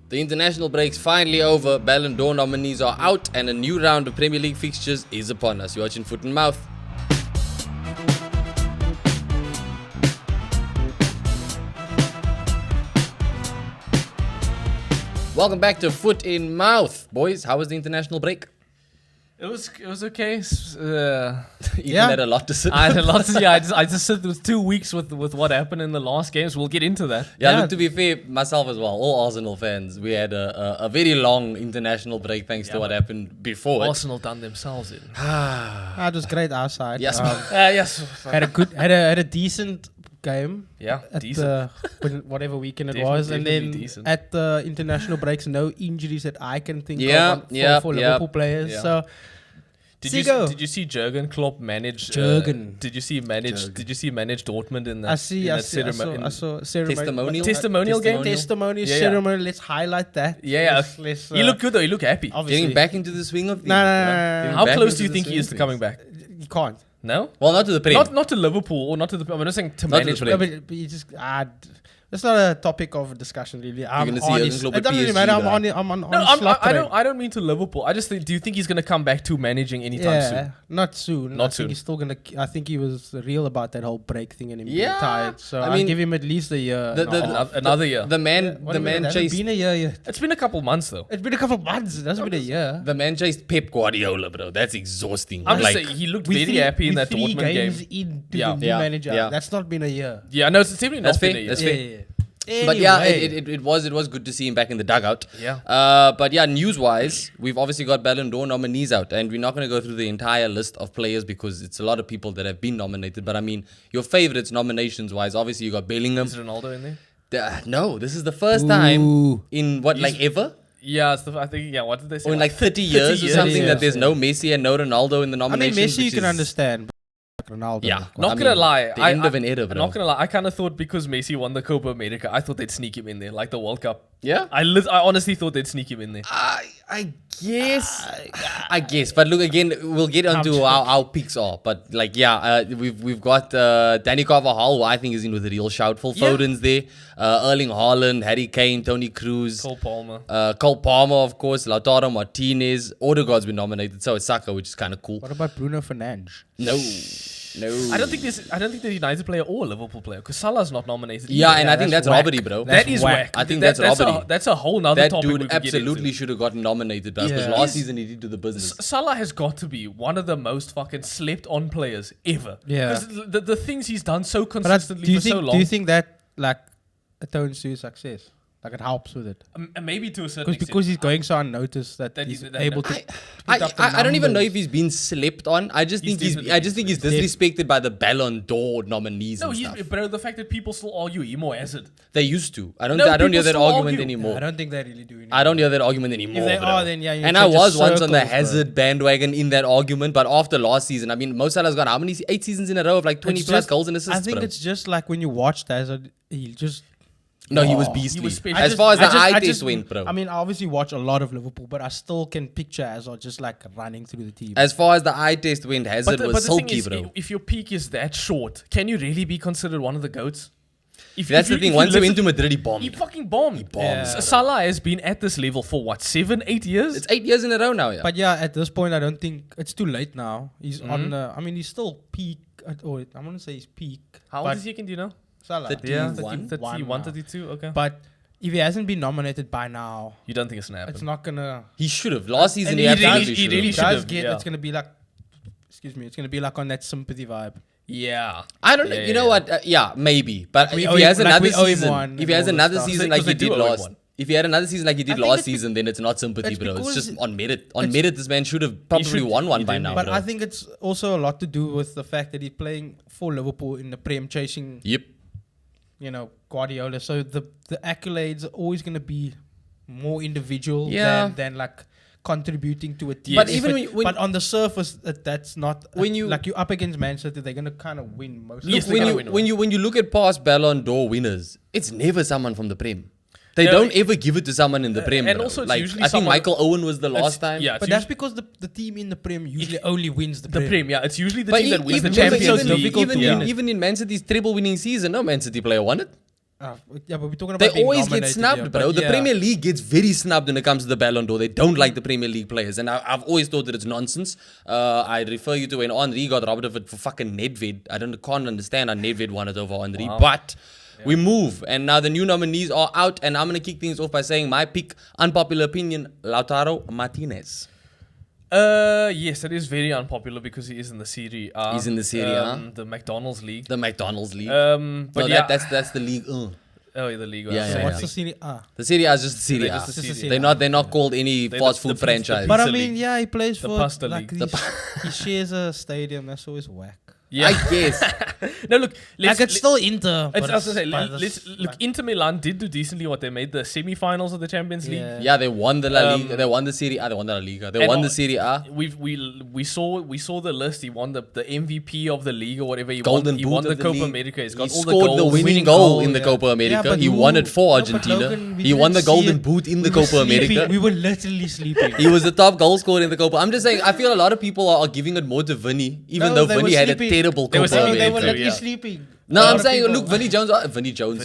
The international break's finally over, Ballon d'Or nominees are out, and a new round of Premier League fixtures is upon us. You're watching Foot and Mouth. Welcome back to Foot in Mouth. Boys, how was the international break? It was okay. Even had a lot to sit I had a with. lot to I just sit with 2 weeks with what happened in the last games. We'll get into that. Yeah, look, to be fair, myself as well, all Arsenal fans, we had a very long international break thanks to what happened before it. Arsenal done themselves in. It was great outside. Yes. Yes. Had a decent game. Yeah, At decent. whatever weekend it Definitely- was, and then definitely decent. at the international breaks, no injuries that I can think Yeah, of for Liverpool players. Yeah. So Did you see Jurgen Klopp manage? Jurgen. Did you see manage Dortmund in that? I see ceremonial Testimonial game. testimonial Yeah, yeah. ceremony. Let's highlight that. Yeah. Let's, He looked good though. He looked happy. obviously. Getting back into the swing of things. No. Getting How back close into do you the think he swing is of to coming things. back? You can't. No, Well, not to the Prem. not to Liverpool or not to the. I'm not saying to Not to manage. the No, Prem. but you just that's not a topic of discussion really. I'm gonna see on Jurgen his, Klopp it at doesn't really PSG, matter. though. I'm on No, his slot I train. don't mean to Liverpool. I just think. Do you think he's gonna come back to managing anytime soon? Not soon. Not I soon. think he's still gonna. I think he was real about that whole break thing and him Yeah. being tired. So I I mean, give him at least a year. Another year. The man chased. Been a year yet. It's been a couple months though. It's been a couple of months. It hasn't been a year. The man chased Pep Guardiola, bro. That's exhausting. I'm just Like, saying he looked We're very happy in we're that 3 Dortmund games game. into Yeah. the new Yeah. manager. Yeah. That's not been a year. Yeah, no, it's definitely That's not been fair. a year. That's fair. Yeah. But yeah, Anyway. it was good to see him back in the dugout. Yeah. But yeah, news-wise, we've obviously got Ballon d'Or nominees out, and we're not going to go through the entire list of players because it's a lot of people that have been nominated. But I mean, your favorites nominations-wise, obviously you got Bellingham. Is Ronaldo in there? No, this is the first time Ooh. in what, like ever? Yeah, I think. Yeah, what did they say? Or in like 30 years or something years, that there's yeah. no Messi and no Ronaldo in the I mean, nominations. Messi you which can is- understand. But Ronaldo. Yeah. come Not I gonna mean, lie, the end of an era, bro. Not gonna lie, I kind of thought because Messi won the Copa America, I thought they'd sneak him in there, like the World Cup. Yeah? I honestly thought they'd sneak him in there. I guess. I guess. But look, again, we'll get onto how our picks are. But like, yeah, we've got Danny Carvajal, who I think is in with a real shout. Phil Yeah. Foden's there. Erling Haaland, Harry Kane, Toni Kroos. Cole Palmer. Cole Palmer, of course. Lautaro Martinez. Odegaard's been nominated. So is Saka, which is kind of cool. What about Bruno Fernandes? No. I don't think there's a United player or a Liverpool player because Salah's not nominated. Yeah, either. and I think that's whack. robbery, bro. that is whack. whack. I think that's robbery. That's a whole nother That topic. we dude could get absolutely into. should have gotten nominated, because Yeah. last season he did do the business. Salah has got to be one of the most fucking slept on players ever. Yeah. 'Cause the things he's done so But consistently do you for so think? long. Do you think that like atones to his success? Like it helps with it Maybe to a certain extent. because he's going so unnoticed that That he's he- that- able to. I, pick up the I don't even know numbers. if he's been slept on. I just think definitely I just think he's been disrespected by the Ballon d'Or nominees No, and he's, stuff. but the fact that people still argue Emo Hazard. They used to. I don't No, hear people that still argument argue. anymore. I don't think they really do. I don't hear that argument anymore. If they bro. are, then yeah. And I it's was just once on the circles, bro. Hazard bandwagon in that argument, but after last season, I mean, Mo Salah's got how many 8 seasons in a row of like 20 It's plus just- goals and assists. I think bro. it's just like when you watched Hazard, he just. No, he was Oh, beastly. he was special. As far as the eye I test went, bro. I mean, I obviously watch a lot of Liverpool, but I still can picture Hazard just like running through the team. As far as the eye test went, Hazard But was the thing sulky, is, bro. if your peak is that short, can you really be considered one of the GOATs? That's the thing. Once he went to Madrid, he he bombed. fucking bombed. He bombed. Yeah. Salah has been at this level for what, 7-8 years? It's 8 years in a row now, yeah. But yeah, at this point, I don't think it's too late now. He's Mm-hmm. on. I mean, he's still peak. Or I want to say he's peak. How old but is he again, do you know? Salah. 31? 31, now. 32, okay. But if he hasn't been nominated by now, You don't think it's gonna happen? it's not gonna. He should have. Last season, And he he absolutely really- should he have. really He should does have, get. yeah. It's gonna be like. Excuse me. It's gonna be like on that sympathy vibe. Yeah. I don't know. Yeah, You know yeah. what? Yeah, maybe. But We if owe he him- has like another we owe him season, one if he and has all that another stuff. season Because like he they do did owe him last, one. if he had another season like he I did think last it's season, then it's not sympathy, it's bro. It's because just on merit. On it's- merit, this man should have probably should- won one he by did, now, But bro. I think it's also a lot to do with the fact that he's playing for Liverpool in the Prem, chasing Yep. Guardiola. So the accolades are always going to be more individual Yeah. than like contributing to a team. But If even it- when- but on the surface, that's not When you- like you up against Man City, they're going to kind of win most. Yes, of they the gotta time. win. when you look at past Ballon d'Or winners, it's never someone from the Prem. They No, don't ever give it to someone in the Prem. and bro. also it's like usually I think someone- Michael Owen was the last time. Yeah, But that's because the team in the Prem usually only wins the Prem. Prem, yeah. It's usually the But team that wins the even, Champions even, League. even, Yeah. even in Man City's treble winning season, no Man City player won it. Yeah, but we're talking about They being always get nominated snubbed, here, bro. but The yeah. Premier League gets very snubbed when it comes to the Ballon d'Or. They don't like the Premier League players. And I've always thought that it's nonsense. I refer you to when Henry got robbed of it for fucking Nedved. Can't understand how Nedved won it over Henry. Wow. But we move. And now the new nominees are out. And I'm going to kick things off by saying my pick, unpopular opinion, Lautaro Martinez. Yes, that is very unpopular because he is in the Serie A. He's in the Serie A. The McDonald's League. The McDonald's League. But No, yeah, that's the league. oh, yeah, the league. Yeah, So yeah, what's yeah. the Serie A? The Serie A is just the Serie They're A. just the Just the Serie Serie They're not called any They're fast the food pizza- franchise. But I Pizza mean, league. yeah, he plays The for pasta like league. he shares a stadium. That's always whack. Yeah. I guess. No, look. Like it's still Inter. It's, but I was gonna say, but let's look. like- Inter Milan did do decently. What they made the semi-finals of the Champions League. Yeah. Yeah, they won the La Liga. They won the Serie A. They won the La Liga. They And won all- the Serie A. We saw the list. He won the MVP of the league or whatever. He Golden won, he Boot won the of the Copa league. America. He's He got all the scored goals. the winning Winning goal goal, in the yeah. Copa America. but He who- won it for no, but Argentina. Logan, we He won the didn't see Golden it. Boot in the We were Copa sleeping. America. We were literally sleeping. He was the top goal scorer in the Copa. I'm just saying, I feel a lot of people are giving it more to Vinny, even No, though they were Vinny had a sleeping. terrible They were Copa sleeping, They were America. literally yeah. sleeping. No, A lot I'm of saying, people- look, Vinny Jones,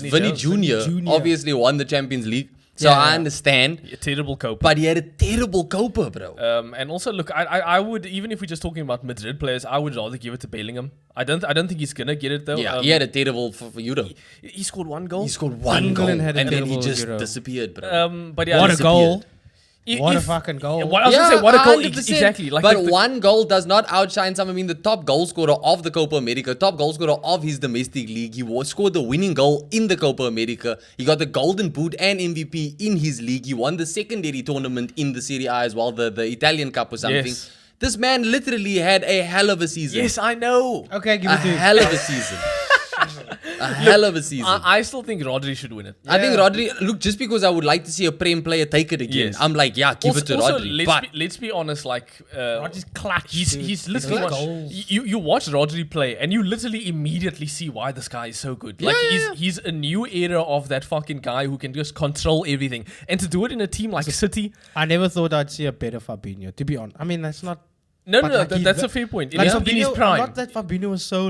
Vinny Junior, Junior. obviously won the Champions League. So Yeah. I understand. A terrible Copa. But he had a terrible Copa, bro. And also, look, I would, even if we're just talking about Madrid players, I would rather give it to Bellingham. I don't think he's gonna get it though. Yeah, he had a terrible for Euro. He scored one goal. He scored one goal England and had a then he terrible just Euro. disappeared, bro. But yeah, What a disappeared. goal. if- What a if- fucking goal. What, I was gonna say, what a goal. 100%. Exactly. Like, but the- one goal does not outshine someone. I mean, the top goal scorer of the Copa America, top goal scorer of his domestic league. He scored the winning goal in the Copa America. He got the Golden Boot and MVP in his league. He won the secondary tournament in the Serie A as well, the Italian Cup or something. Yes. This man literally had a hell of a season. Yes, I know. Okay, give A it to you. hell of a season. A hell of a season. I still think Rodri should win it. I think Yeah. Rodri, look, just because I would like to see a Prem player take it again, Yes. I'm like, yeah, give it to Rodri. But let's be honest, like Rodri's clutch. he's dude. literally got watch, goals. you watch Rodri play and you literally immediately see why this guy is so good. Like Yeah. he's a new era of that fucking guy who can just control everything. And to do it in a team like City, I never thought I'd see a better Fabinho, to be honest. I mean, that's not. no, But no, like that's he- a fair point. Like In his Fabinho, prime. not that Fabinho was so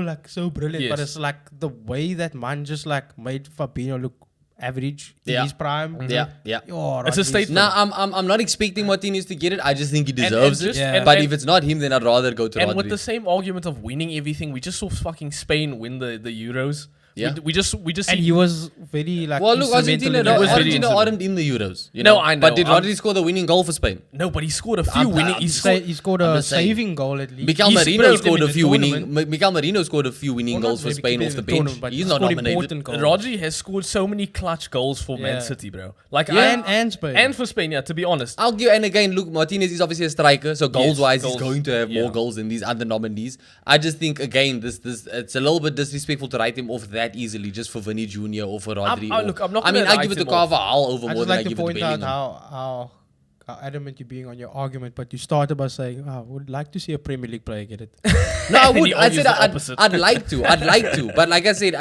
brilliant, but Yes. it's like the way that man just like made Fabinho look average in Yeah. his prime. yeah, yeah. Oh, It's a Rodri's- statement. Now, I'm not expecting Martinez to get it. I just think he And deserves just- it. Yeah. But and- if it's not him, then I'd rather go to And Rodri. with the same argument of winning everything, we just saw fucking Spain win the Euros. Yeah. We just And see he was very like. well, look, instrumental Argentina, in no, that. was very Argentina instrumental. aren't in the Euros. You No, know? I know. But did I'm- Rodri score the winning goal for Spain? no, but he scored a few I'm- winning. I'm He saying- scored. He scored I'm a just saying. saving goal at least. Mikel He Marino sprayed scored them a in the few winning. tournament. Mikel Marino scored a few winning Well, not goals for maybe Spain keep it off in the the bench. tournament, but He's he not scored nominated. important goals. Rodri has scored so many clutch goals for Man Yeah. City, bro. Like Yeah, and Spain. and for Spain, yeah. To be honest, I'll give, and again, look, Martinez is obviously a striker, so goals-wise, he's goals, going to have yeah. more goals than these other nominees. I just think, again, this it's a little bit disrespectful to write him off that easily just for Vinny Jr. or for Rodri. look, I'm not I mean, gonna I give write it to him off. Carvajal over I more just than I like to give it to point out Bellingham. how adamant you're being on your argument, but you started by saying, I would like to see a Premier League player get it. No, I And he would. I argues said the I'd, opposite. I'd like to. I'd like to. But like I said,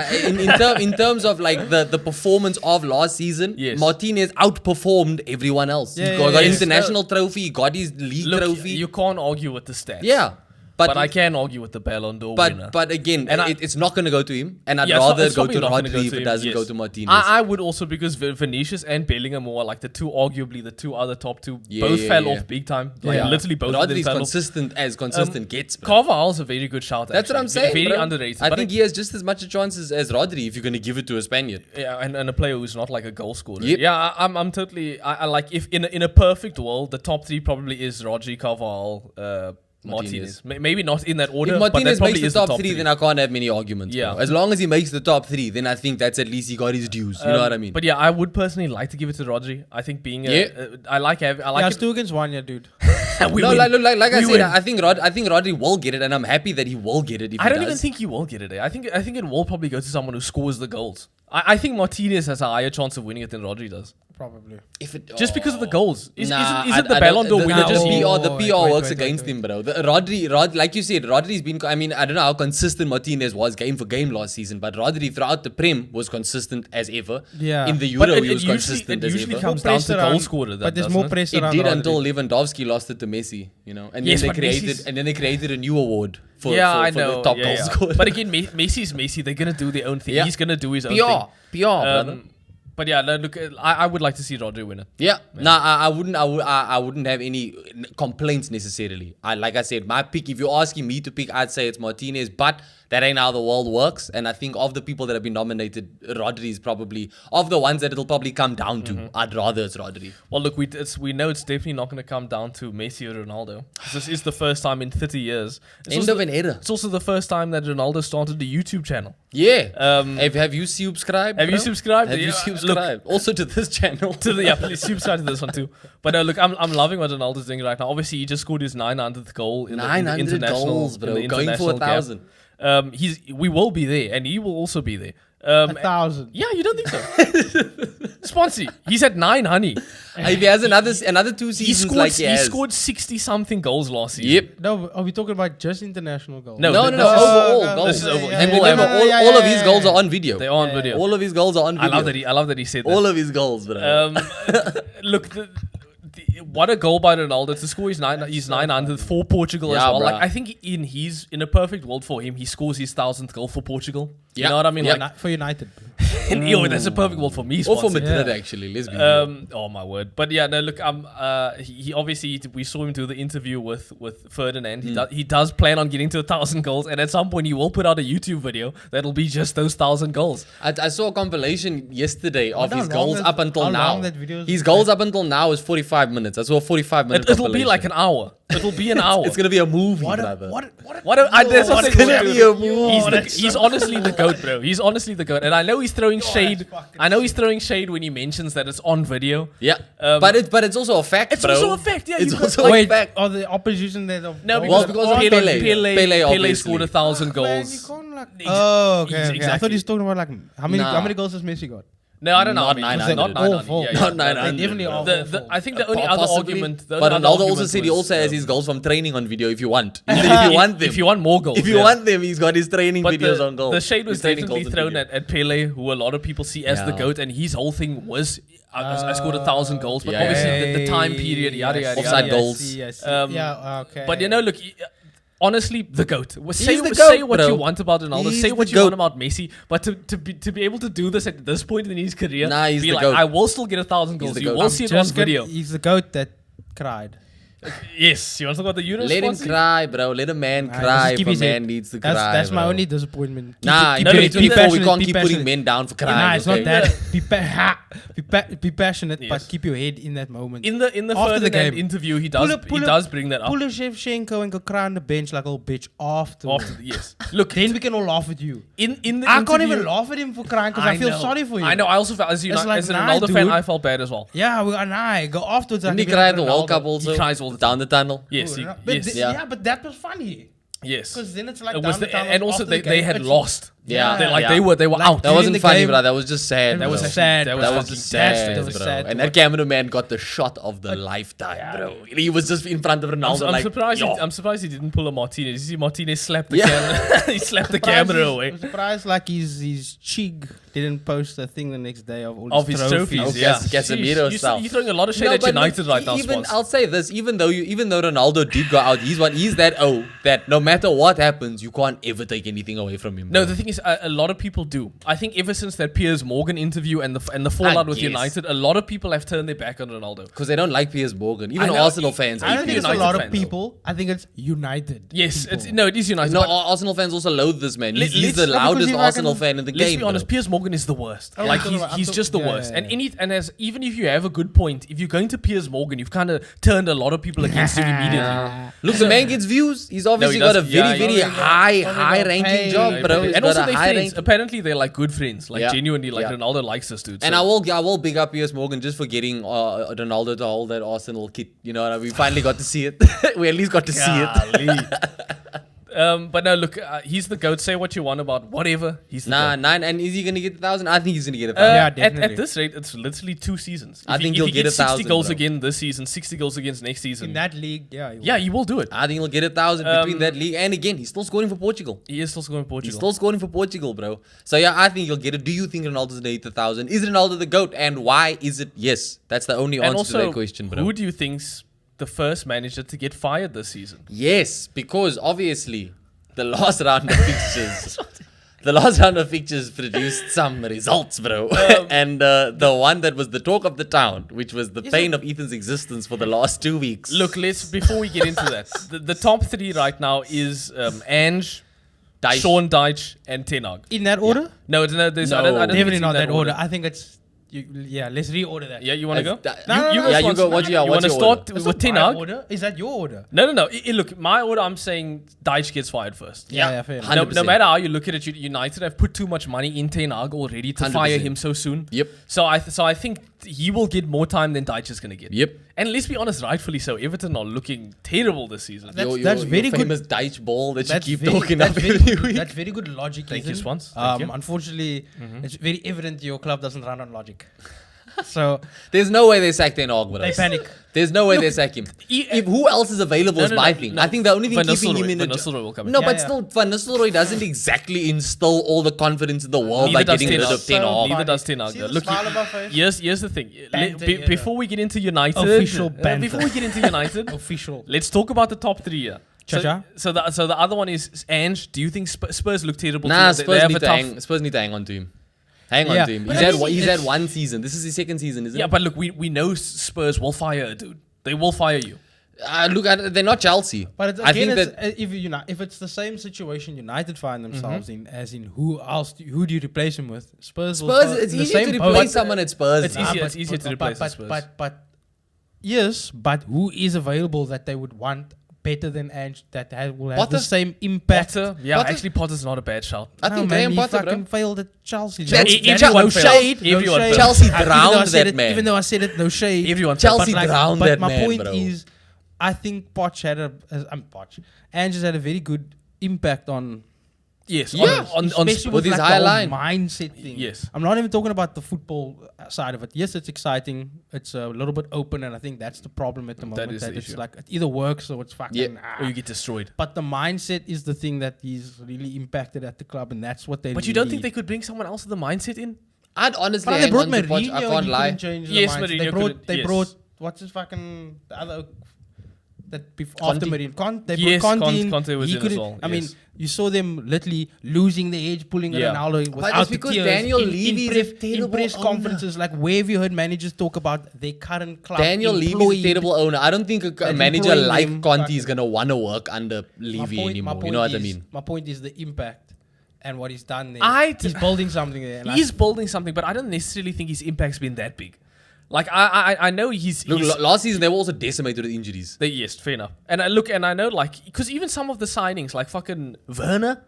in terms of like the performance of last season, Yes. Martinez outperformed everyone else. Yeah, he got yeah, an yes. international trophy. He got his league look, trophy. you can't argue with the stats. Yeah. but I can argue with the Ballon d'Or winner. But again, And it's not going to go to him, and I'd Yeah, it's not- rather it's go probably to not gonna Rodri go if to it him, doesn't yes. go to Martinez. I would also, because Vinicius and Bellingham were like arguably the two other top two, Yeah, both yeah, fell yeah. off big time. Like Yeah. literally both of them Rodri's fell off. consistent gets. Bro. Carvajal's a very good shout. That's what I'm actually. saying. Very bro. underrated. I but think he has just as much a chance as Rodri if you're going to give it to a Spaniard. yeah, and a player who's not like a goal scorer. Yep. Yeah, I'm totally. I like if in a perfect world, the top three probably is Rodri, Carvajal, Martinez. Maybe not in that order, If but that Martinez probably makes the is top, the top three, then I can't have many arguments. Yeah. Bro. As long as he makes the top three, then I think that's at least he got his dues. You know what I mean? But yeah, I would personally like to give it to Rodri. I think being I like Yeah, it. it's 2 against 1, yeah, dude. We no, win. like I We said, win. I think Rodri will get it, and I'm happy that he will get it. If I he don't does. even think he will get it. I think it will probably go to someone who scores the goals. I think Martinez has a higher chance of winning it than Rodri does. Probably. If it, Just because of the goals. Isn't the I Ballon d'Or don't- winner just the PR wait, works wait, against wait. him, bro. Rodri, like you said, Rodri's been. I mean, I don't know how consistent Martinez was game for game last season, but Rodri throughout the Prem was consistent as ever. Yeah. In the But Euro, it he was usually, consistent it as usually ever. comes More down to pressure goal on- scorer. But there's more pressure It on did Rodri. until Lewandowski lost it to Messi, you know, and Yes, then but they created Messi's- and then they created a new award for, Yeah, for, I for know. the top yeah, goal yeah. scorer. But again, Messi's Messi. They're gonna do their own thing. Yeah. He's gonna do his own PR, thing. brother. But yeah, no, look, I would like to see Rodri win it. Yeah, nah, I wouldn't have any complaints necessarily. Like I said, my pick. If you're asking me to pick, I'd say it's Martinez, but that ain't how the world works. And I think of the people that have been nominated, Rodri is probably of the ones that it'll probably come down to. I'd rather it's Rodri. Well, look, we know it's definitely not going to come down to Messi or Ronaldo. This is the first time in 30 years. It's End also of an era. It's also the first time that Ronaldo started a YouTube channel. Yeah. Have you subscribed? Have you bro? subscribed? Have you Yeah, subscribed? Also to this channel. Please subscribe to this one too. But look, I'm loving what Ronaldo's doing right now. Obviously, he just scored his 900th goal in the 900 international goals, bro. in the Going for international gap. 1,000. We will be there, and he will also be there. 1,000. Yeah, you don't think so? Sponsy, he's at 900. If he has another two He seasons scored, like he has. 60 something goals last season. Yep. No, are we talking about just international goals? No, No, this is- overall no, goals. this is overall. And Yeah, remember, yeah, all of yeah, his yeah, goals yeah. are on video. They're on video. All of his goals are on I video. love that he said that. All of his goals, bro. Look, what a goal by Ronaldo to score his 900th for Portugal as Yeah, well. bruh. Like I think in a perfect world for him, he scores his 1,000th goal for Portugal. You Yeah. know what I mean? Yeah. Like, For United. yo, that's a perfect world for me. Or for Sponsy. Madrid, actually. Let's be real. Oh my word! But yeah, no. Look, he obviously we saw him do the interview with Ferdinand. He does plan on getting to 1,000 goals, and at some point he will put out a YouTube video that'll be just those 1,000 goals. I saw a compilation yesterday of Wonder his how long goals that- up until how now. long that video is. His goals up until now is 45 minutes. I saw a 45-minute It'll be like an hour. It'll be an hour. It's going to be a movie, What a, brother. what a, what a, That's what It's they going to do. be a movie. He's honestly the goat, bro. He's honestly the goat, and I know he's throwing shade. that's fucking I know he's throwing shade when he mentions that it's on video. Yeah. Um, but it's also a fact, It's bro. also a fact, yeah. It's you could- also like- a Wait, fact. are the opposition there? No, Well, because, because of Pele, Pele. Pele obviously. scored 1,000 Man, you goals. can't like. Ex- Oh, okay, okay. I exactly. thought he's talking about like how many Nah. goals has Messi got? No, I don't know. Not I mean, 900. Not 900. Awful. Yeah, Not yeah. 900. Definitely bro. awful. I think the only other Possibly. argument. the But only Ronaldo other also argument said he was, also has his goals from training on video if you want. if you want more goals. If you yeah. want them, he's got his training But videos the, on goal. the shade was His training definitely goals on thrown video. at Pele, who a lot of people see as the Yeah. GOAT, and his whole thing was I scored 1,000 goals, but Yeah. obviously the time period, yada yada Offside yada. goals. Yes. Um, Yeah. Okay. But look. Honestly, the GOAT. Say, the say GOAT, what bro. you want about Ronaldo. He's say what the you want GOAT. about Messi. But to be able to do this at this point in his career, Nah, he's be the like, GOAT. I will still get 1,000 He's goals. the You GOAT. will see it on video. He's the goat that cried. Yes. You want to talk about the Euros? Let him Swansea? cry, bro. Let a man Nah, cry just keep if a his head. man needs to cry. That's my bro. only disappointment. Nah, in No, look, 2024, we passionate, can't be keep putting passionate. men down for crying. Nah, it's okay? not that. Be passionate, Yes. but keep your head in that moment. In the After the Ferdinand game. interview, he Pull does up- bring that up. Pull a Shevchenko and go cry on the bench like a little bitch after. Yes. Look, Then we can all laugh at you. in the I interview, can't even laugh at him for crying because I feel know. sorry for you. I know. I also felt as It's like, as a nah, Ronaldo fan, dude. I felt bad as well. Yeah, and I go afterwards. Didn't I he give it cry to at the World Ronaldo. Cup also? He cries all the Down the tunnel. Yes, But yes, Yeah. but that was funny. yes. Because then it's like It was down the tunnel and also after the they game. had It's- lost. Yeah, They were Like, out. That during wasn't the funny, game- bro. That was just sad. That was bro. sad. That That was fucking just sad. sad, That was bro. sad And to that cameraman got the shot of the lifetime, bro. He was just in front of Ronaldo, I'm like, surprised. yo. I'm surprised he didn't pull a Martinez. You see, Martinez slapped the Yeah. camera. He slapped the camera away. I'm surprised like his cheek didn't post a thing the next day of all Of his trophies, Oh, yeah. Casemiro Sheesh, style. you're throwing a lot of shade No, at but United look, right now, even Spons. I'll say this: even though Ronaldo did go out, he's that no matter what happens, you can't ever take anything away from him. No, bro. the thing is, a lot of people do. I think ever since that Piers Morgan interview and the fallout with guess. United, a lot of people have turned their back on Ronaldo. because they don't like Piers Morgan. Even I know, Arsenal fans. I hate don't think Piers it's a United lot of fan, though. people. I think it's United. Yes, people. it is United. No, but Arsenal fans also loathe this man. He's let's- the no, loudest because if I Arsenal can- fan in the let's game. be honest, bro. Piers Morgan is the worst. Oh, Like I'm talking he's about- just the yeah, worst. yeah, yeah. And even if you have a good point, if you're going to Piers Morgan, you've kind of turned a lot of people against him immediately. Look, the man gets views. He's obviously got a does. Yeah, very, he very does. high ranking Hey, job, hey, bro. hey. He's And got also a they're high friends. ranking. Apparently they're like good friends. Like Yeah. genuinely, like Yeah. Ronaldo likes this dude. And so- I will big up Piers Morgan just for getting Ronaldo to hold that Arsenal kit. You know, we finally got to see it. We at least got to see it. Golly. But no, look, he's the GOAT. Say what you want about whatever. He's the Nah, GOAT. 9, and is he gonna get 1,000? I think he's gonna get 1,000. Yeah, At definitely. this rate, it's literally 2 seasons. I think if he'll he get gets 1,000, 60 goals bro. again this season, 60 goals against next season. In that league, yeah. Yeah, he will do it. I think he'll get 1,000 between that league, and again, he's still scoring for Portugal. He is still scoring He's Portugal. still scoring for Portugal, bro. So yeah, I think he'll get it. Do you think Ronaldo's gonna hit 1,000? Is Ronaldo the GOAT? And why is it yes? That's the only and answer also, to that question, bro. who do you think's the first manager to get fired this season? Yes, because obviously the last round of fixtures, the last round of fixtures produced some results, bro. And the one that was the talk of the town, which was the pain of Ethan's existence for the last 2 weeks. Look, before we get into that, the top 3 right now is Ange, Dyche. Sean Dyche, and Ten Hag. In that order? No, there's, I don't think Definitely it's not in that order. I think it's... let's reorder that. Yeah, you want to go? No, you no, yeah, you go. What's your You want to order? start It's with not Ten my Hag? order. Is that your order? No. Look, my order, I'm saying Dyche gets fired first. Yeah, fair enough. No 100%. matter how you look at it, United have put too much money in Ten Hag already to fire 100%. him so soon. Yep. So I think he will get more time than Dyche is going to get. Yep. And let's be honest, rightfully so. Everton are looking terrible this season. That's very your good. famous Dyche ball that you That's keep very- talking that's about very every good- week. That's very good logic. Thank you, Ethan. Swans. Thank you. Unfortunately, it's very evident your club doesn't run on logic. So There's no way they sack Ten Hag, bro. they panic. There's no way they sack him. If who else is available is my thing. no. I think the only thing Van keeping him Nistelrooy- in Van the Nistelrooy will come in. No, Yeah, but yeah. still, Van Nistelrooy doesn't exactly instill all the confidence in the world by Neither does getting Ten rid Hag. of Ten So Hag. Neither does Ten Hag. See the Look, smile on my face? here's the thing. Banter, yeah. Before we get into United, Official banter. before we get into United, Official. let's talk about the top 3 here. Cha-cha. So the other one is Ange. Do you think Spurs look terrible? Nah, too? Spurs have need, a to tough. Spurs need to hang on to him. Hang Yeah, on to him. but He's I had, mean, he's had it's- one season. This is his second season, isn't Yeah, it? but look, we know Spurs will fire a dude. They will fire you. Look, they're not Chelsea. But it's, I again, think it's, that if it's the same situation United find themselves in, as in who do you replace him with? Spurs. will Spurs, follow it's the easier same to boat. replace someone at Spurs. It's bro. easier. It's easier to replace the Spurs. But yes, but who is available that they would want better than Ange that will have Potter? the same impact? Potter, yeah, Potter? actually Potter's not a bad shout. I think No, Graham he Potter, fucking bro. failed at Chelsea. Everyone no failed. shade. No Everyone shade. failed. Chelsea Even though I drowned said that it- man. Even though I said it, no shade. Everyone Chelsea failed. drowned but that my man, point bro. is, I think Poch had Ange has had a very good impact on. Yes, Yeah, on Especially with his like high the whole line. mindset thing. Yes. I'm not even talking about the football side of it. Yes, it's exciting. It's a little bit open, and I think that's the problem at the moment. is the it's issue. like it either works or it's fucking. Yeah. or you get destroyed. But the mindset is the thing that he's really impacted at the club, and that's what they. But you don't think they could bring someone else with the mindset in? I'd honestly But they hang brought on to Poch. Mourinho. I and can't he lie. couldn't change the Yes, mindset. Mourinho They brought. couldn't- They yes. brought. What's his fucking the other. That Conte. after Mourinho, they Yes, brought Conte in. Conte was he in as couldn't- well, I mean, yes. you saw them literally losing the edge, pulling Yeah. Ronaldo But without it's the because tears. Daniel in Levy is a press, in terrible press owner. conferences. Like, where have you heard managers talk about their current club? Daniel Levy is a employed- terrible owner. I don't think a That manager employing like them Conte is fucking- going to want to work under Levy anymore. You know what I mean? My point is the impact and what he's done there. I d- He's building something there. and He's building something, but I don't necessarily think his impact's been that big. Like I know he's Look, last season they were also decimated with injuries. yes, fair enough. And I know like because even some of the signings like fucking Werner.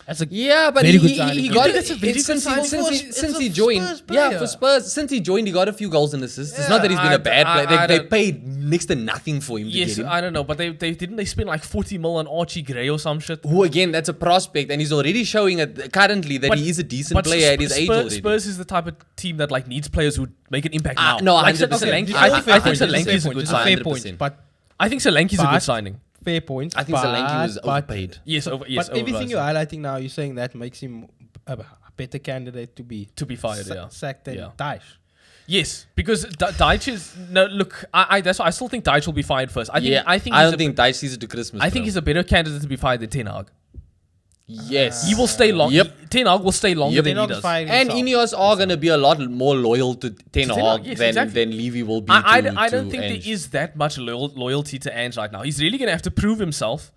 That's a Yeah, but Very good he signing. got You think it's a very good since signing? since he It's a joined. Spurs Yeah, player. for Spurs, since he joined, he got a few goals and assists. It's not that he's been I a bad d- I- player. I They don't- paid next to nothing for him to Yes, get him. I don't know, but they didn't they spend like 40 mil on Archie Gray or some shit. Who again? That's a prospect, and he's already showing currently that But- he is a decent player at his age already. Spurs is the type of team that like needs players who make an impact now. no, like 100%. Solanke, Okay, I think Solanke is a good It's a fair signing. point, 100%. but I think Solanke is a But- good signing. fair point. I think Solanke was but- overpaid. Yes, But everything you're highlighting now, you're saying that makes him a better candidate to be fired. Yeah. sacked than Yeah. Dyche. Yes, because Dyche is no look. That's why I still think Dyche will be fired first. I think Yeah, I think I he's don't think Dyche sees it to Christmas. I think bro. he's a better candidate to be fired than Ten Hag. yes. He will stay long. Yep. Ten Hag will stay longer Yep. than he Ten Hag's does. firing And himself. Ineos are going to be a lot more loyal to Ten Ten Hag Hag, yes, than exactly. Levy will be I to don't think Ange. there is that much loyalty to Ange right now. He's really going to have to prove himself.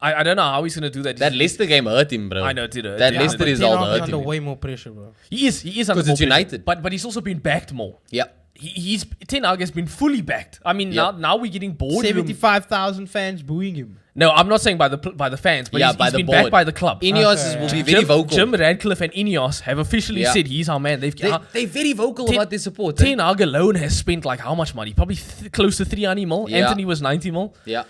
I don't know how he's going to do that. That Leicester game hurt him, bro. I know, it did. That Yeah, Leicester but result Ten Hag is hurt under him. way more pressure, bro. He is under 'Cause more it's pressure. United. But he's also been backed more. Yeah. He's Ten Hag has been fully backed. I mean, Yep. now we're getting bored. 75,000 fans booing him. No, I'm not saying by the fans, but Yeah, he's by the been board. backed by the club. Ineos Okay. will be very vocal. Jim Radcliffe and Ineos have officially Yeah. said he's our man. They're They're very vocal Ten- about their support. Ten Hag alone has spent like how much money? Probably close to 300 mil. Yeah. Anthony was 90 mil. Yeah.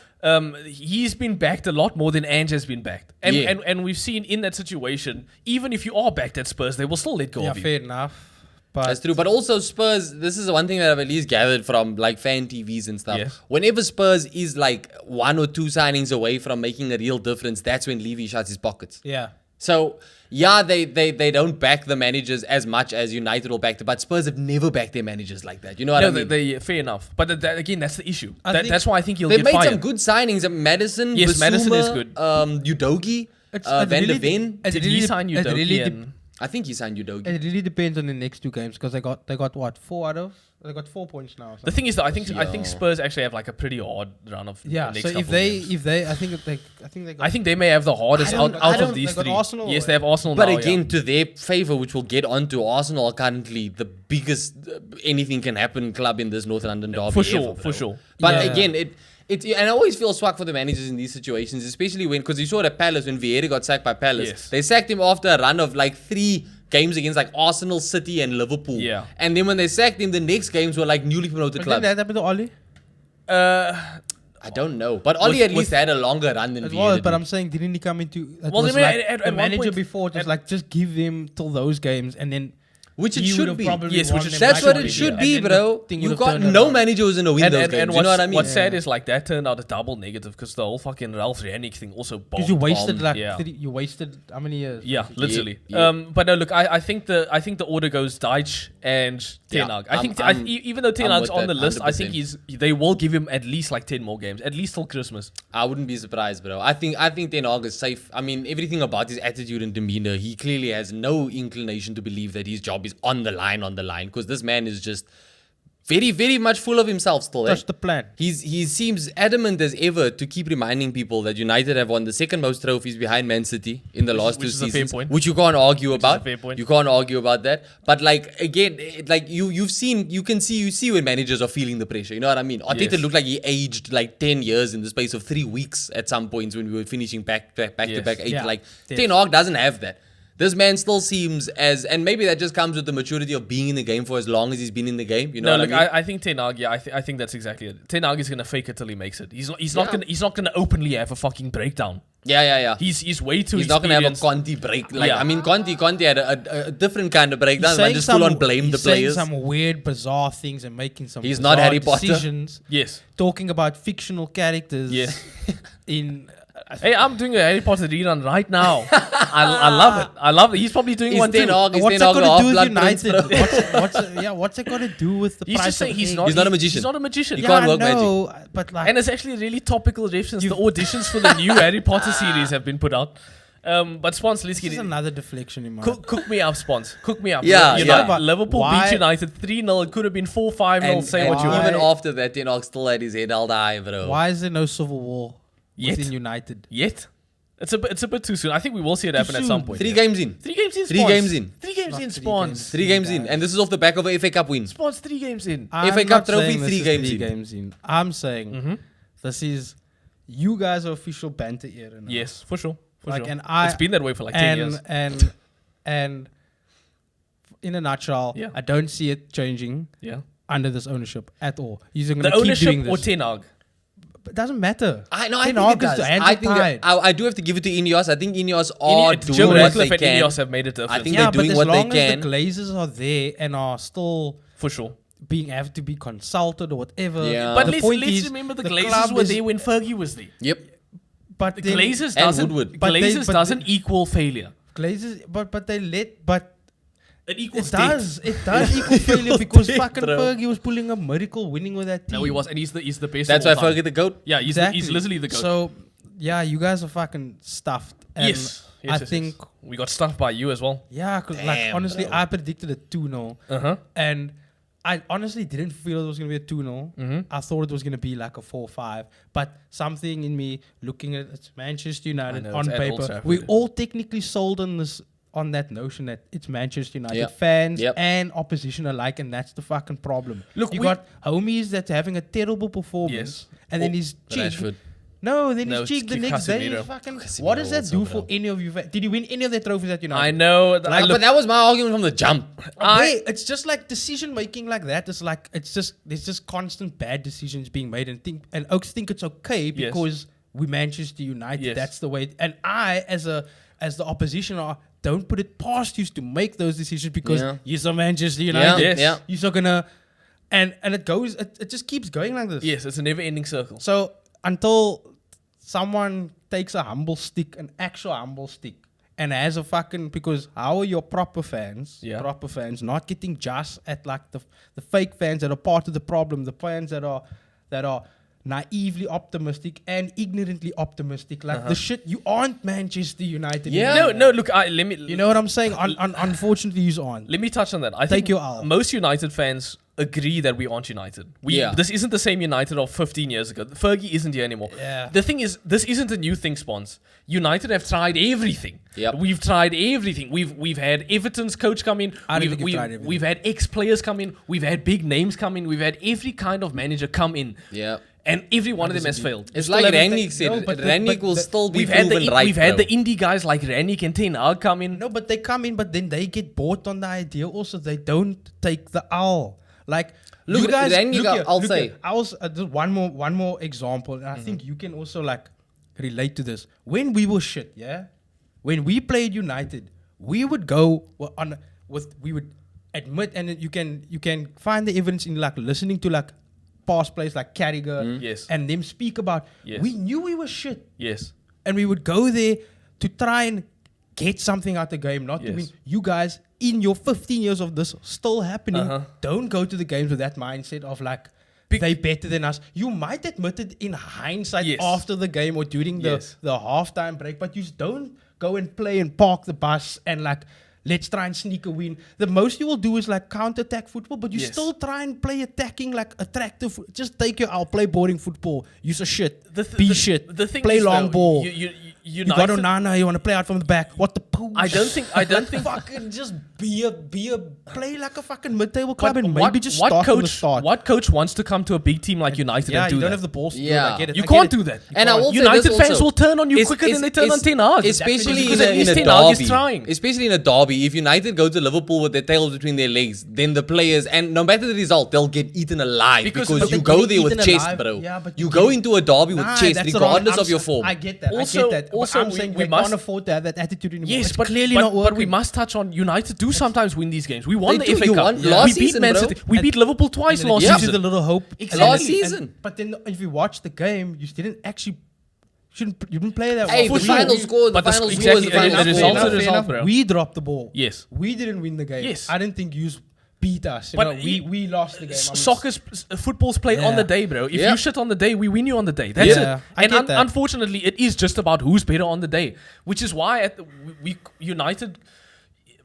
he's been backed a lot more than Ange has been backed. And we've seen in that situation, even if you are backed at Spurs, they will still let go Yeah, of you. fair enough. But That's true. But also Spurs, this is the one thing that I've at least gathered from like fan TVs and stuff. Yes. Whenever Spurs is like 1 or 2 signings away from making a real difference, that's when Levy shuts his pockets. yeah. So, yeah, they don't back the managers as much as United will back them, but Spurs have never backed their managers like that. You know what I mean? They fair enough. But again, that's the issue. I think That's why I think he'll They've get made fired. some good signings. Madison, Yes, Bissouma, Madison is good. Udogie, Van der Ven. Did he sign it Udogie really and- I think he signed Udogie. It really depends on the next 2 games because they got what 4 out of they got 4 points now. or The something. thing is that I think Yeah. Spurs actually have like a pretty hard run of Yeah. the next So couple if of they games. got, I think they may have the hardest I don't- out I of don't- these they got 3. Arsenal Yes, or- they have Arsenal But now, again, to their favor, which we'll get onto, Arsenal are currently the biggest anything can happen club in this North London derby. For sure, ever, for bro. sure. But Yeah. again, and I always feel swag for the managers in these situations, especially because you saw at Palace when Vieira got sacked by Palace. Yes. They sacked him after a run of like 3 games against like Arsenal, City, and Liverpool. Yeah. And then when they sacked him, the next games were like newly promoted But clubs. then that happened to Oli. I don't know. But Oli at least had a longer run than It Vieira was, but did. I'm saying didn't he come into? It Well, was they may- like at the one manager point- before just like just give him till those games and then. Which it he should would have be. probably Yes, which won it them should That's back what on it it, should and be, then the bro. thing You would have got turned no around. manager who's gonna win those games. You know what I mean? What's sad Yeah. is like that turned out a double negative because the whole fucking Ralph Rangnick thing also bombed. Because you wasted bomb, like yeah. you wasted how many years? Yeah, literally. Yeah. But no, look, I think the order goes Deitch and Ten Hag. Yeah, I think I'm- even though Ten I'm Hag's with on the that, list, I think 100%. they will give him at least like 10 more games, at least till Christmas. I wouldn't be surprised, bro. I think Ten Hag is safe. I mean, everything about his attitude and demeanor, he clearly has no inclination to believe that his job is on the line, because this man is just very, very much full of himself still. That's the plan. He seems adamant as ever to keep reminding people that United have won the second most trophies behind Man City in the last 2 which is a fair seasons, point. which you can't argue about. fair point. You can't argue about that. But like again, like you see when managers are feeling the pressure. You know what I mean? Arteta Yes. looked like he aged like 10 years in the space of 3 weeks at some points when we were finishing back to back Yes. 8. Yeah. Like Yes. Ten Hag doesn't have that. This man still seems and maybe that just comes with the maturity of being in the game for as long as he's been in the game. You know No, what look, I mean? I think Ten Hag. Yeah, I think that's exactly it. Ten Hag is gonna fake it till he makes it. He's not gonna openly have a fucking breakdown. Yeah. He's way too. He's not gonna have a experienced. Conte break. Like Yeah. I mean, Conte had a different kind of breakdown. He's Man, saying just full on blame the he's saying players. some weird, bizarre things and making some. He's not bizarre Harry Potter. decisions, Yes. talking about fictional characters. Yes. In Hey, I'm doing a Harry Potter rerun right now. I love it. I love it. He's probably doing He's one too. Ten Hag. He's what's Ten that Hag, got to do with Half-Blood Prince, United? bro. What's it got to do with the He's price just saying of he's eggs? not. He's not a magician. He's not a magician. He Yeah, can't I work know, but like And it's actually really topical riff since the auditions for the new Harry Potter series have been put out. But Spons, let's this get is it. another deflection in my. Cook me up, Spons. Cook me up. Yeah, United, yeah. Liverpool Why- beat United 3-0. It could have been 4-5-0. And, Say and what you want. even Why- after that, Ten Hag still had his head held high, bro. Why is there no civil war Yet. within United? Yet? It's a bit too soon. I think we will see it happen at soon. some point. 3 games in. 3 games in. Three Spons. games in. 3 games Not in. 3 Spons. games. 3 games in. guys. And this is off the back of a FA Cup win. Spons. 3 games in. I'm FA Cup not trophy, saying this 3 is games 3 in. games in. I'm saying this is you guys are official banter era now. Yes, for sure. For Like, sure. and I- It's been that way for like 10 years. And in a nutshell, Yeah. I don't see it changing Yeah. under this ownership at all. You're going The to keep ownership doing or this. Ten Hag? It doesn't matter. I Ten think Hag it is does. the hands I are think tied. I do have to give it to Ineos. I think Ineos are Jim doing what Ratcliffe they and can. Ineos have made a difference. I think Yeah, they're but doing as what they long as can. the Glazers are there and are still for sure. have to be consulted or whatever. Yeah. But the let's point is, remember the club Glazers were is- there when Fergie was there. Yep. But The then- Glazers And doesn't. Woodward. But they- Glazers but doesn't equal failure. Glazers, but It it equals does. debt. It does equal failure because debt, fucking bro. Fergie was pulling a miracle winning with that team. No, he was, and he's the best. That's of why all time. Fergie the GOAT. Yeah, he's Exactly. literally the goat. So, yeah, you guys are fucking stuffed. And yes. I think, we got stuffed by you as well. yeah, because like Damn, honestly, bro. I predicted a 2-0. And I honestly didn't feel it was going to be a 2-0. I thought it was going to be like a 4-5. But something in me, looking at it's Manchester United know, on it's at Old paper, Trafford. we all technically sold on that notion that it's Manchester United Yep. fans Yep. and opposition alike, and that's the fucking problem. Look, you we- got homies that's having a terrible performance, Yes. and then he's Rashford. No, then No, he's cheek the it's next day. Casemiro. Fucking, Casemiro what does that also, do bro. for any of you? Did he win any of their trophies at United? I know. Like, But that was my argument from the jump. It's just like decision making like that. It's like there's just constant bad decisions being made, and Oaks think it's okay because we Manchester United. Yes. That's the way. And I, as the opposition, don't put it past you to make those decisions because you're Manchester United. Yes. Yeah. You're so gonna, and it goes. It just keeps going like this. Yes, it's a never-ending circle. So until someone takes a humble stick, an actual humble stick, and has a fucking, because how are your proper fans, not getting just at like the fake fans that are part of the problem, the fans that are naively optimistic and ignorantly optimistic, like the shit. You aren't Manchester United. Yeah. No. Look, let me. You know what I'm saying? Unfortunately, you aren't. Let me touch on that. I Take think your L. most United fans agree that we aren't United. This isn't the same United of 15 years ago. Fergie isn't here anymore. Yeah. The thing is, this isn't a new thing, Spons. United have tried everything. Yep. We've tried everything. We've had Everton's coach come in. I don't think we've tried everything. We've had ex-players come in. We've had big names come in. We've had every kind of manager come in. Yeah. And every one of them has failed. It's like Rannick said. Rannick will still be proven right. We've had bro. the indie guys like Rannick and Ten Hag come in. No, but they come in, but then they get bought on the idea. Also, they don't take the L. Like, Look, you guys, Rannick, look here, I'll look say. here. I was just one more example, and I think you can also like relate to this. When we were shit, when we played United, we would go we would admit, and you can find the evidence in like listening to like past players like Carragher, Yes. and them speak about. Yes. We knew we were shit. Yes. And we would go there to try and get something out the game, not to win. You guys, in your 15 years of this still happening, don't go to the games with that mindset of like, they better than us. You might admit it in hindsight after the game or during the halftime break, but you don't go and play and park the bus and like, let's try and sneak a win. The most you will do is like counter-attack football, but you still try and play attacking, like attractive. Just take I'll play boring football. Use a shit. Be shit. The thing play is, long though, ball. You got Onana, you want to play out from the back. What the poo? I don't think fucking just be a play like a fucking mid-table club and maybe just start from the start. What coach wants to come to a big team like United and do you don't that? have the balls to do it. Yeah. I get it. You I can't get do it. that. And I will say United this fans also. will turn on you quicker than they turn on Ten Hag. Especially Because in at least a Ten Hag is derby. trying. Especially in a derby. If United go to Liverpool with their tails between their legs, then the players, and no matter the result, they'll get eaten alive. Because Because they you go get there with eaten chest, alive. bro. Yeah, but you you go get- into a derby with chest, that's the wrong- regardless I'm of your s- form. I get that. Also- I get that. also but I'm we- saying we they must- can't afford to have that attitude anymore. Yes, It's but clearly not working. But we must touch on United do sometimes win these games. We won They the do. FA You Cup. won last We beat season, Man bro. City. We beat Liverpool twice And then it last gives you season. the little hope. Exactly. Last season. But then if you watch the game, you didn't play that Hey, well. the final score, the but the final sc- score is the exactly, final the score. results are the result, bro. We dropped the ball. Yes. We didn't win the game. Yes. I didn't think you beat us. But We lost the game. Football's played on the day, bro. If you shit on the day, we win you on the day. That's Yeah, it. I And get that. unfortunately, it is just about who's better on the day, which is why we United.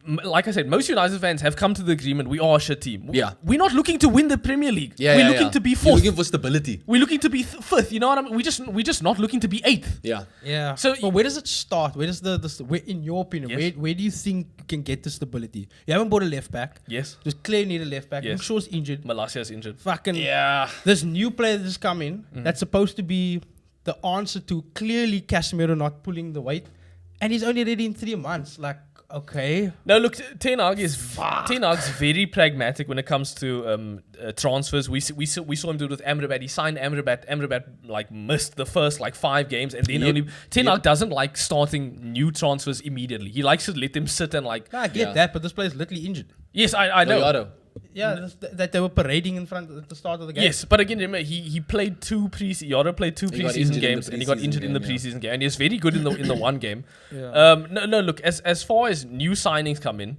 Like I said, most United fans have come to the agreement we are a shit team. Yeah. We're not looking to win the Premier League. Yeah, we're yeah, looking yeah. to be You're fourth. looking for stability. We're looking to be fifth. You know what I mean? We're just not looking to be eighth. Yeah. Yeah. So- but where does it start? Where does where, in your opinion, Yes. where do you think you can get the stability? You haven't bought a left back. Yes. There's clearly need a left back. Yes. Luke Shaw's injured. Malasia's injured. Fucking Yeah. This new player that's come in Mm-hmm. that's supposed to be the answer to clearly Casemiro not pulling the weight, and he's only ready in 3 months. Like, okay. No, look, Ten Hag's very pragmatic when it comes to transfers. We saw him do it with Amrabat. He signed Amrabat. Amrabat like missed the first like 5 games, and then only Ten Hag doesn't like starting new transfers immediately. He likes to let them sit and like. No, I get that, but this player's literally injured. Yes, I know. Gallardo. Yeah, that they were parading in front at the start of the game. Yes, but again, remember he played 2 preseason. Yoro played 2 He got preseason injured in the games, and he got preseason injured in the game, yeah. preseason game, and he was very good in the one game. Yeah. No. Look, as far as new signings come in,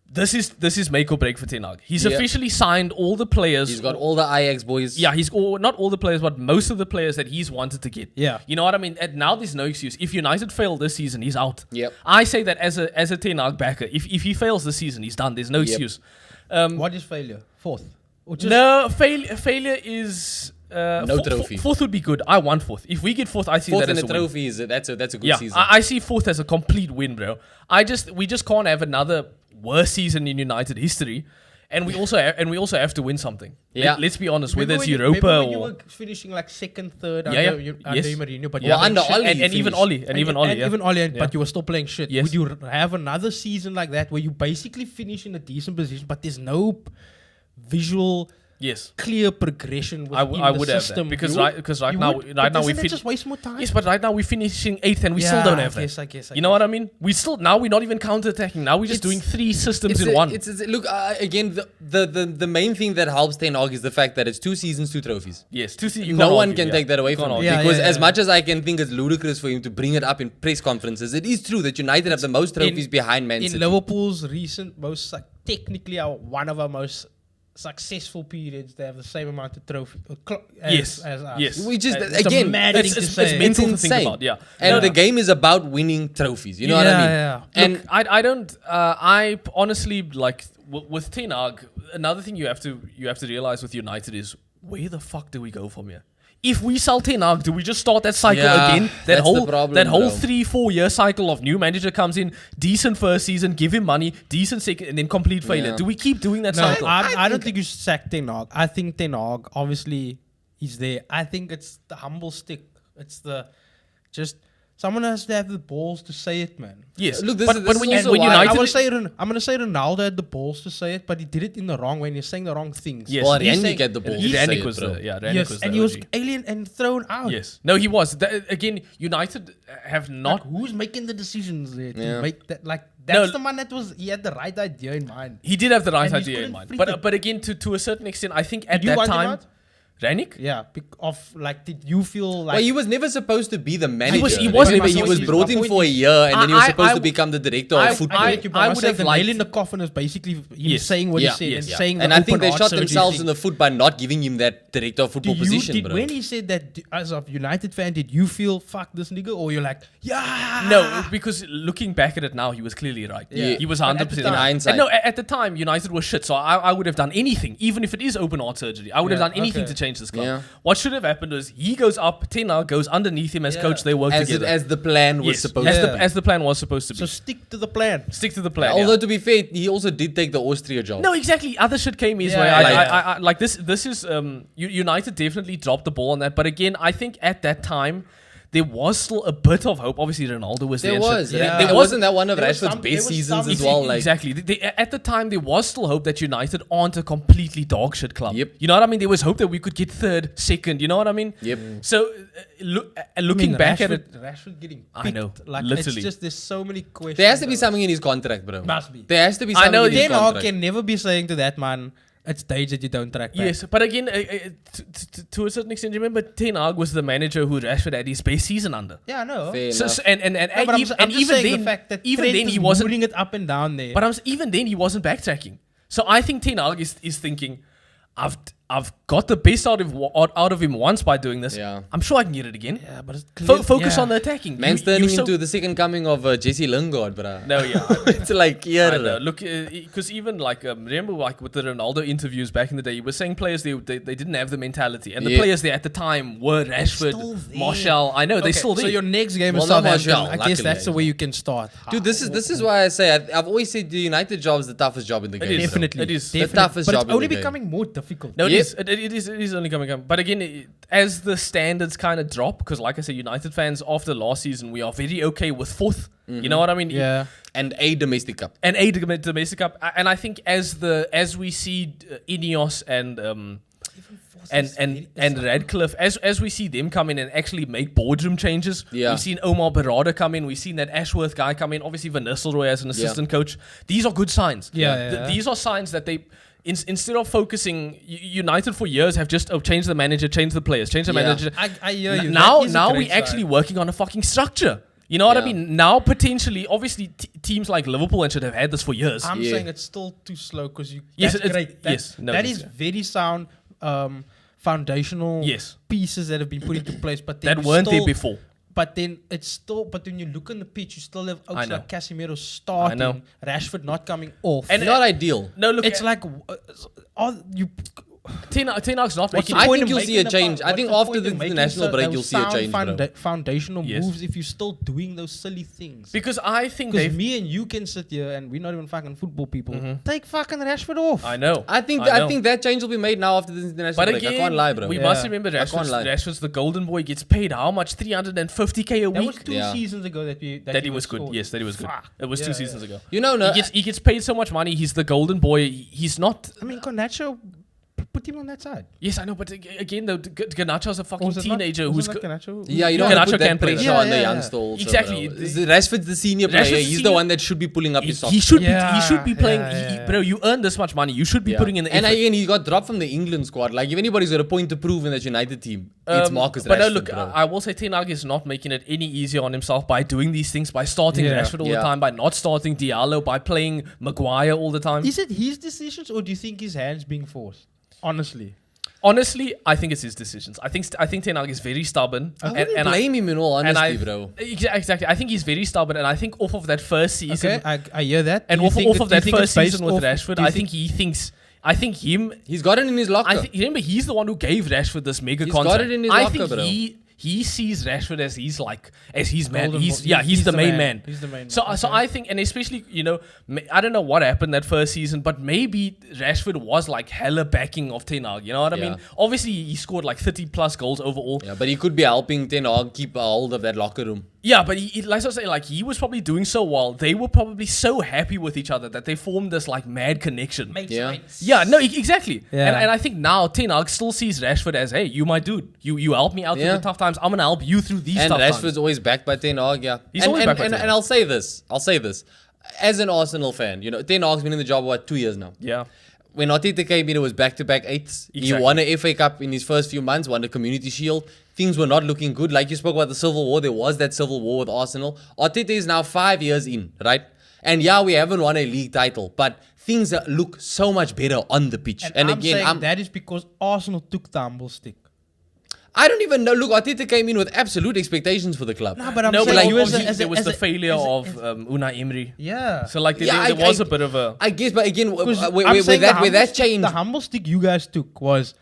this is make or break for Ten Hag. He's Yeah. officially signed all the players. He's got all the Ajax boys. Yeah, not all the players, but most of the players that he's wanted to get. Yeah. You know what I mean? And now there's no excuse. If United fail this season, he's out. Yep. I say that as a Ten Hag backer. If he fails this season, he's done. There's no excuse. What is failure? Fourth? Or just No, failure is... No trophy. Fourth would be good. I want fourth. If we get fourth, I see Fourth that in as the a win. trophy that's a good Yeah, season. I see fourth as a complete win, bro. We just can't have another worst season in United history And we also have to win something. Yeah. Let's be honest, whether it's Remember Europa when you or were finishing like second, third Yeah, under, yeah. under Yes. Mourinho, but Well, you under playing Oli, shit. you and even finished. Oli and even Oli, And yeah. even Oli, Yeah. but you were still playing shit. Yes. Would you have another season like that where you basically finish in a decent position, but there's no visual, Yes. clear progression within I would have that system? because You right would? because right You now would? right But now we doesn't that fin- just waste more time. Yes, but right now we're finishing 8th and we still Yeah, don't have I that. guess, I guess. You know what I mean? Now we're not even counter-attacking. Now we're just doing 3 systems in one. Look, again, the main thing that helps Ten Hag is the fact that it's 2 seasons, 2 trophies. Yes, you No can't one argue, can yeah. take that away You from can't him. argue. Yeah, Because yeah, as yeah. much as I can think it's ludicrous for him to bring it up in press conferences, it is true that United have the most trophies behind Man in City. Liverpool's recent technically one of our most successful periods, they have the same amount of trophy Yes, as us. yes. We just, It's a again, mad it's, thing to it's, say. it's mental to insane. think about, yeah. And No, the no. game is about winning trophies. You know what I mean? Yeah. And Look, I don't. I honestly like with Ten Hag. Another thing you have to realize with United is where the fuck do we go from here? If we sell Ten Hag, do we just start that cycle Yeah, again? that's the problem, that whole bro. 3-4 year cycle of new manager comes in, decent first season, give him money, decent second, and then complete failure. Yeah. Do we keep doing that No, cycle? I don't think you should sack Ten Hag. I think Ten Hag obviously is there. I think it's the humble stick. It's the just someone has to have the balls to say it, man. Yes, Look, this but is- when this you is when why- United, I'm gonna say Ronaldo had the balls to say it, but he did it in the wrong way. And he's saying the wrong things. Yes. well, He's Randy get the balls. to say Rannick it, was bro. the Rannick Yes, was and the he was OG. alien and thrown out. Yes, no, he was. Again, United have not. Like, who's making the decisions there to Yeah. make that? Like that's No. the man that he had the right idea in mind. He did have the right And he's idea in couldn't mind, free but the- but again, to a certain extent, I think at Did you that want him time, out? Rannick. Yeah, did you feel like Well, he was never supposed to be the manager. he wasn't Remember, even he was supposed to be. brought in My for a point year and then he was I- supposed I- to become the director I- of football. I- you, but I would would say have the liked- nail in the coffin is basically him Yes. saying what Yeah, he said yes, and yeah. saying. And the I think open they heart shot surgery themselves thing. in the foot by not giving him that director of football position, bro. When he said that, as a United fan, did you feel fuck this nigga, or you're like, yeah? No, because looking back at it now, he was clearly right. Yeah. He was But at the 100% time- right. In hindsight. And no, at the time, United was shit. So I would have done anything, even if it is open heart surgery. I would have Yeah, done anything okay. to change this club. Yeah. What should have happened was he goes up, Ten Hag goes underneath him as Yeah. coach. They work together. As the plan was Yes, supposed as to Yeah. as the plan was supposed to be. So stick to the plan. Stick to the plan. Although yeah. to be fair, he also did take the Austria job. No, exactly. Other shit came his Yeah, way. yeah, Like this. This is United definitely dropped the ball on that. But again, I think at that time there was still a bit of hope. Obviously, Ronaldo was there. There and shit. was. Yeah. There wasn't that one of There was Rashford's some- there best was seasons some- as well. Like, Exactly. At the time, there was still hope that United aren't a completely dog shit club. Yep. You know what I mean? There was hope that we could get third, second. You know what I mean? Yep. So looking back at it, Rashford getting I picked, know, like literally. it's just there's so many questions. there has to be about something in his contract, bro. Must be. There has to be I something know in his Ten Hag contract. can never be saying to that man, it's days that you don't track back. yes. But again, to a certain extent, remember Ten Hag was the manager who Rashford had his best season under. Yeah, I know. Fair So, enough. so- and No, but I'm just even saying then, the fact that even Trent then is he wasn't. moving it up and down there. But even then he wasn't backtracking. So I think Ten Hag is thinking, I've got the best out of him once by doing this. Yeah. I'm sure I can get it again. yeah, but it's clear, Focus yeah. on the attacking. Man's You turning so- into the second coming of Jesse Lingard, bro. No, yeah. It's like, yeah. I know. Look, because even like remember like with the Ronaldo interviews back in the day, he was saying players they didn't have the mentality, and the Yeah. players there at the time were still Rashford, there. Martial. I know they're Okay, still there. So your next game Well, is not Southampton. Martial, I guess luckily. that's the way you can start. Dude, this is why I say I've always said the United job is the toughest job in the game. is. bro. Definitely, It is. The definitely. toughest but job it's in only the game. becoming more difficult. No, it Yeah. is. It is only coming. But again, as the standards kind of drop, because like I said, United fans after last season, we are very okay with fourth. You know what I mean? Yeah. And a domestic cup. And a domestic cup. And I think as we see Ineos and Radcliffe, as we see them come in and actually make boardroom changes, Yeah. we've seen Omar Berrada come in, we've seen that Ashworth guy come in, obviously Van Nistelrooy as an assistant coach. These are good signs. Yeah. These are signs that they, instead of focusing, United for years have just changed the manager, changed the players, changed the Yeah. manager. I hear you. Now That is a great we're actually sign. working on a fucking structure. You know what I Yeah. mean? Now potentially, obviously, teams like Liverpool and should have had this for years. I'm Yeah. saying it's still too slow because you. Yes, That's it's- great. That, yes, no, that it is is, yeah. very sound foundational Yes. pieces that have been put into place, but then That you weren't there still- before. But then it's still. But when you look on the pitch, you still have I outs know. like Casemiro starting, know. Rashford not coming off. And- Not ideal. No, look, it's like, you Ten Hag's not making. I point think in you'll see a making change. I what's think the after point the in making international break, those you'll see a sound change, bro. Foundational Yes. moves if you're still doing those silly things. Because I think Because they've. me and you can sit here and we're not even fucking football people. Take fucking Rashford off. I know. I think that change will be made now after the international But break. again, I can't lie, bro. we Yeah. must remember I can't lie. Rashford's the golden boy. Gets paid how much? 350k a That was week. 2 Yeah. seasons ago that He was good. scored. Yes, that he was good. Fuck. It was Yeah, 2 yeah. seasons ago. You know, no, He gets paid so much money. He's the golden boy. He's not. I mean, Garnacho, put him on that side. Yes, I know. But again, though, Garnacho's a fucking Was it not- teenager was who's. it not Garnacho? yeah, you No, don't Garnacho have to put can that play. pressure Yeah, on the yeah, youngster yeah. also, Exactly. bro. Rashford's the senior player. Rashford's He's the senior- one that should be pulling up his socks. He should be. Yeah, He should be playing. yeah. Bro, you earn this much money. You should be Yeah. putting in the And effort. again, he got dropped from the England squad. Like, if anybody's got a point to prove in that United team, it's Marcus Rashford, But no, look, bro. I will say Ten Hag is not making it any easier on himself by doing these things, by starting Yeah. Rashford all Yeah. the time, by not starting Diallo, by playing Maguire all the time. Is it his decisions or do you think his hands being forced? Honestly. Honestly, I think it's his decisions. I think Ten Hag is very stubborn. I wouldn't blame him in all and honesty, bro. Exactly. I think he's very stubborn, and I think off of that first season, Okay, I hear that. and Do you off think of do you that think first it's based season with off- Rashford, do you I think he thinks. I think him. He's got it in his locker. Remember, he's the one who gave Rashford this mega He's contract. got it in his I locker, think bro. he sees Rashford as his man. Golden He's boy. he's the main man. He's the main So man. so Okay. I think, and especially I don't know what happened that first season, but maybe Rashford was like hella backing of Ten Hag. You know what I Yeah. mean? Obviously, he scored like 30 plus goals overall. Yeah, but he could be helping Ten Hag keep a hold of that locker room. Yeah, but like I was saying, like he was probably doing so well. They were probably so happy with each other that they formed this like mad connection. Yeah. Yeah, no, exactly. Yeah. And I think now Ten Hag still sees Rashford as, hey, you my dude. You help me out through Yeah. the tough times. I'm gonna help you through these And tough Rashford's times. always backed by Ten Hag, yeah. He's always backed by and, Ten Hag. and I'll say this. As an Arsenal fan, Ten Hag's been in the job, 2 years now? Yeah. When Arteta came in, it was back-to-back eights. He Exactly. won a FA Cup in his first few months, won the Community Shield. Things were not looking good. Like you spoke about the Civil War, there was that Civil War with Arsenal. Arteta is now 5 years in, right? And yeah, we haven't won a league title, but things look so much better on the pitch. And I'm again, saying that is because Arsenal took the humble stick. I don't even know. Look, Arteta came in with absolute expectations for the club. No, but I'm No, saying but like, you as a- obviously as a- there was as the a- failure as a- of as- Unai Emery. Yeah. So like there Yeah, was a bit of a. I guess, but again, Because where I'm saying that the changed. humble stick you guys took was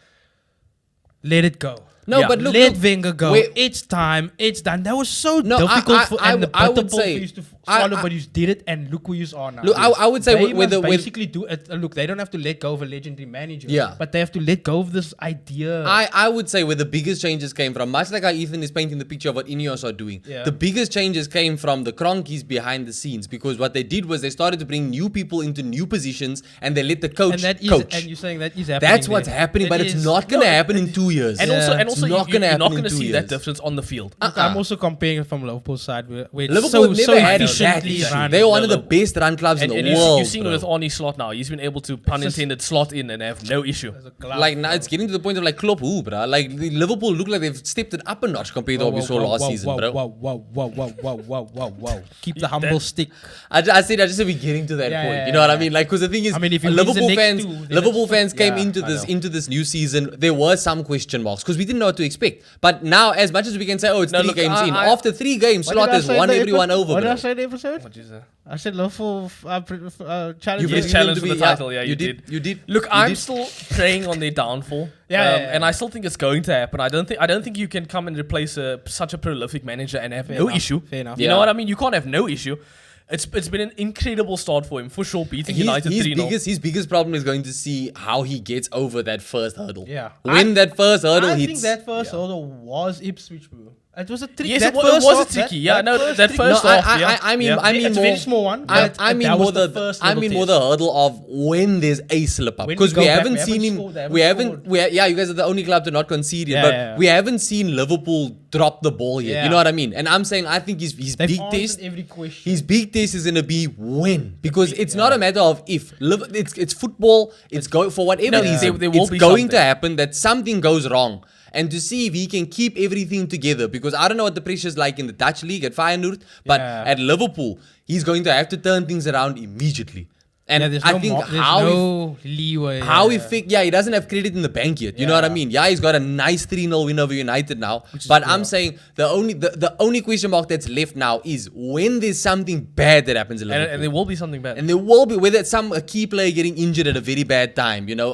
let it go. No, Yeah. but look, Let look, Wenger go. wait- It's time. It's done. That was so No, difficult for I and the I would bitter pill say- for you to I- swallow, I- but you did it, and look where you are now. Look, I would say they with must the- with- basically do it. Look, they don't have to let go of a legendary manager. Yeah. but they have to let go of this idea. I would say where the biggest changes came from, much like how Ethan is painting the picture of what Ineos are doing, Yeah. the biggest changes came from the Cronkies behind the scenes, because what they did was they started to bring new people into new positions and they let the coach and that is, coach. and you're saying that is happening. That's what's there. happening, but It it's is. not going to No, happen in 2 years. And Yeah. also, It's not you're gonna not happen going in to 2 see that years. difference on the field. Look, I'm also comparing it from Liverpool's side, where it's Liverpool so, never so had that efficiently issue. run. They're one of the No, best run clubs And in the you've world. seen it bro. with Arnie Slot now. He's been able to, pun intended, slot in and have no issue. Like now, it's getting to the point of like Klopp, who, bro? Like Liverpool look like they've stepped it up a notch compared to what we saw last season, bro. Whoa. Keep the humble stick. I just said we're getting to that Yeah, point. yeah, You know what I yeah. mean? Like, because the thing is, I mean, if he wins the Liverpool next fans, two, then Liverpool it's fans came yeah, into I this know. into this new season. There were some question marks because we didn't know what to expect. But now, as much as we can say, oh, it's No, 3 look, games in, I- after 3 games, What Slot did I has say in won the everyone episode? over, What did bro. I say in the episode? What is that? I said Liverpool challenge. You Yes, believe challenge them for to the be- title. Yeah, you did. You did. Look, You I'm did. still praying on their downfall. Yeah, And I still think it's going to happen. I don't think you can come and replace such a prolific manager and have no enough. issue. Fair enough. You Yeah. know what I mean? You can't have no issue. It's been an incredible start for him, for sure, beating United 3-0. His biggest problem is going to see how he gets over that first hurdle. Yeah. When that first hurdle I hits. think that first yeah. hurdle was Ipswich, bro. It was a tricky. Yes, that it was first a half- tricky. Yeah, no, that tricky- first No, half, yeah. I mean, Yeah. I mean It's a more. very small one, I but mean that more was the the. first I little mean more test. the hurdle of when there's a slip up, When we because go we back, haven't we seen haven't him. scored, they haven't We haven't. scored. Yeah, you guys are the only club to not concede yet, Yeah, but yeah. we haven't seen Liverpool drop the ball yet. Yeah. You know what I mean? And I'm saying I think his They've big answered test. every question. His big test is gonna be when, because it's not a matter of if. It's football. It's going for whatever No, reason. there will It's be going to something. happen that something goes wrong, and to see if he can keep everything together. Because I don't know what the pressure is like in the Dutch league at Feyenoord, but Yeah. at Liverpool, he's going to have to turn things around immediately. And there's I no think there's how no leeway. he doesn't have credit in the bank yet. You know what I Yeah. mean? Yeah, he's got a nice 3-0 win over United now. But I'm saying the only question mark that's left now is when there's something bad that happens in Liverpool. And there will be something bad. And there will be, whether it's a key player getting injured at a very bad time, you know,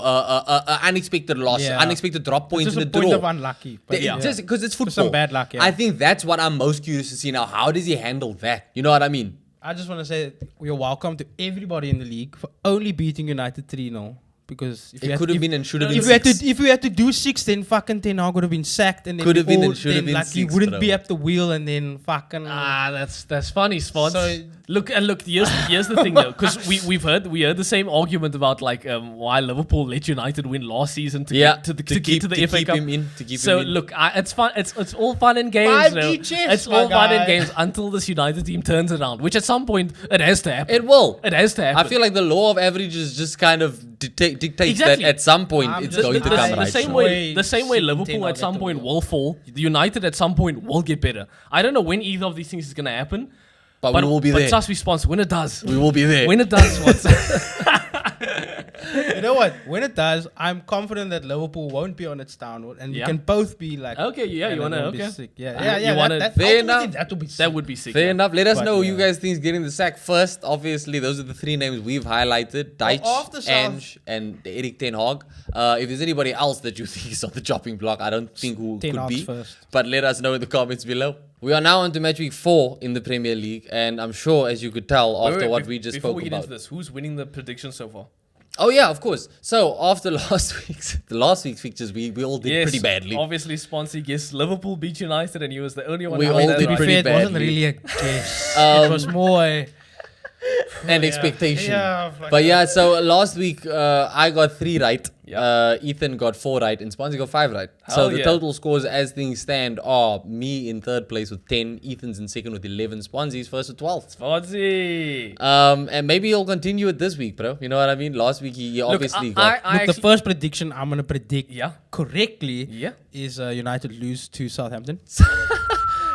unexpected loss, Yeah. unexpected drop points just in a the point draw. of unlucky. But yeah. Just because it's football. some bad luck, yeah. I think that's what I'm most curious to see now. How does he handle that? You know what I mean? I just want to say that you're welcome to everybody in the league for only beating United 3-0. Because if It could have been and should have been if we had to do 6, then fucking Ten Hag would have been sacked, and then Could have been all- and should have then, been like, he 6, wouldn't bro. be at the wheel, and then fucking. That's funny, Spons. So- look. Here's the thing though, because we heard the same argument about like why Liverpool let United win last season to get to the FA Cup. him in. To keep So him in. look, it's fun. It's all fun and games. 5 you know. each, It's my all fun and guy. games until this United team turns around, which at some point it has to happen. It will. It has to happen. I feel like the law of averages just kind of dictates Exactly. that at some point I'm it's just- going to the- come the right. same now. way, the same way Sitting Liverpool 10 at out some at the point wheel. will fall. The United at some point will get better. I don't know when either of these things is gonna happen. But we will be but there. trust me, sponsor, when it does. We will be there. When it does, what's You know what? When it does, I'm confident that Liverpool won't be on its downward, and we Yeah. can both be like. Okay, yeah, and you it wanna- won't be okay. sick. Yeah, You yeah, yeah. wanna- that, Fair ultimately, enough. that would be sick. that would be sick. Fair yeah. enough. Let us But, know who you yeah. guys think is getting the sack first. Obviously, those are the 3 names we've highlighted: Deitch, after South- Ange, and Eric Ten Hag. If there's anybody else that you think is on the chopping block, I don't think who Ten could Hag's be. first. But let us know in the comments below. We are now on to match week 4 in the Premier League, and I'm sure, as you could tell after Wait, what we just before spoke we get about. into this, who's winning the prediction so far? Oh yeah, of course. So after the last week's fixtures, we all did pretty badly. Obviously, Sponsy guessed Liverpool beat United, and he was the only one. We who all had that did To be right. pretty fair, it wasn't badly. really a guess. It was more a. And expectation. Yeah, like But yeah, so last week I got 3 right. Yep. Ethan got 4 right, and Sponsy got 5 right. So Hell the yeah. total scores as things stand are me in 3rd place with 10, Ethan's in 2nd with 11, Sponsy's first with 12. Sponsy. And maybe he'll continue it this week, bro. You know what I mean? Last week he obviously got. I Look, actually, the first prediction I'm going to predict Yeah. correctly Yeah. is United lose to Southampton.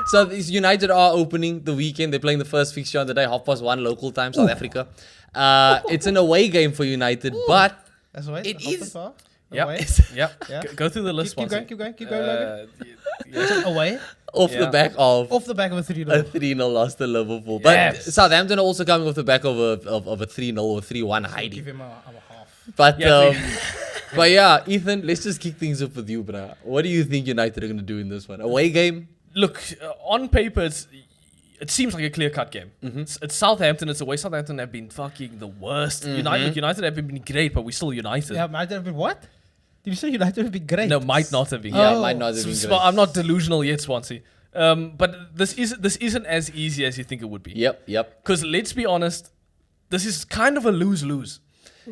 So these United are opening the weekend. They're playing the first fixture on the day, 1:30 local time, South Africa. It's an away game for United, but That's right. It is- Yep. Away. Yep. Yeah. Go through the list, Keep going, Sponsy. keep going, keep going, Logan. Yeah. Away. off the Yeah. back of Off the back of a 3-0. a 3-0 loss to Liverpool. But Yes. Southampton are also coming off the back of a 3-0 or 3-1 Give hiding. him a half. But Yeah, but yeah, Ethan, let's just kick things up with you, bro. What do you think United are going to do in this one? Away game? Look, on paper, it seems like a clear-cut game. It's Southampton. It's away. Southampton have been fucking the worst. United have been great, but we're still United. Yeah, might have been what? Did you say United would be great? No, might not have been. Yeah, Oh. might not have been So, great. I'm not delusional yet, Swansea. But this isn't as easy as you think it would be. Yep. Because let's be honest, this is kind of a lose-lose.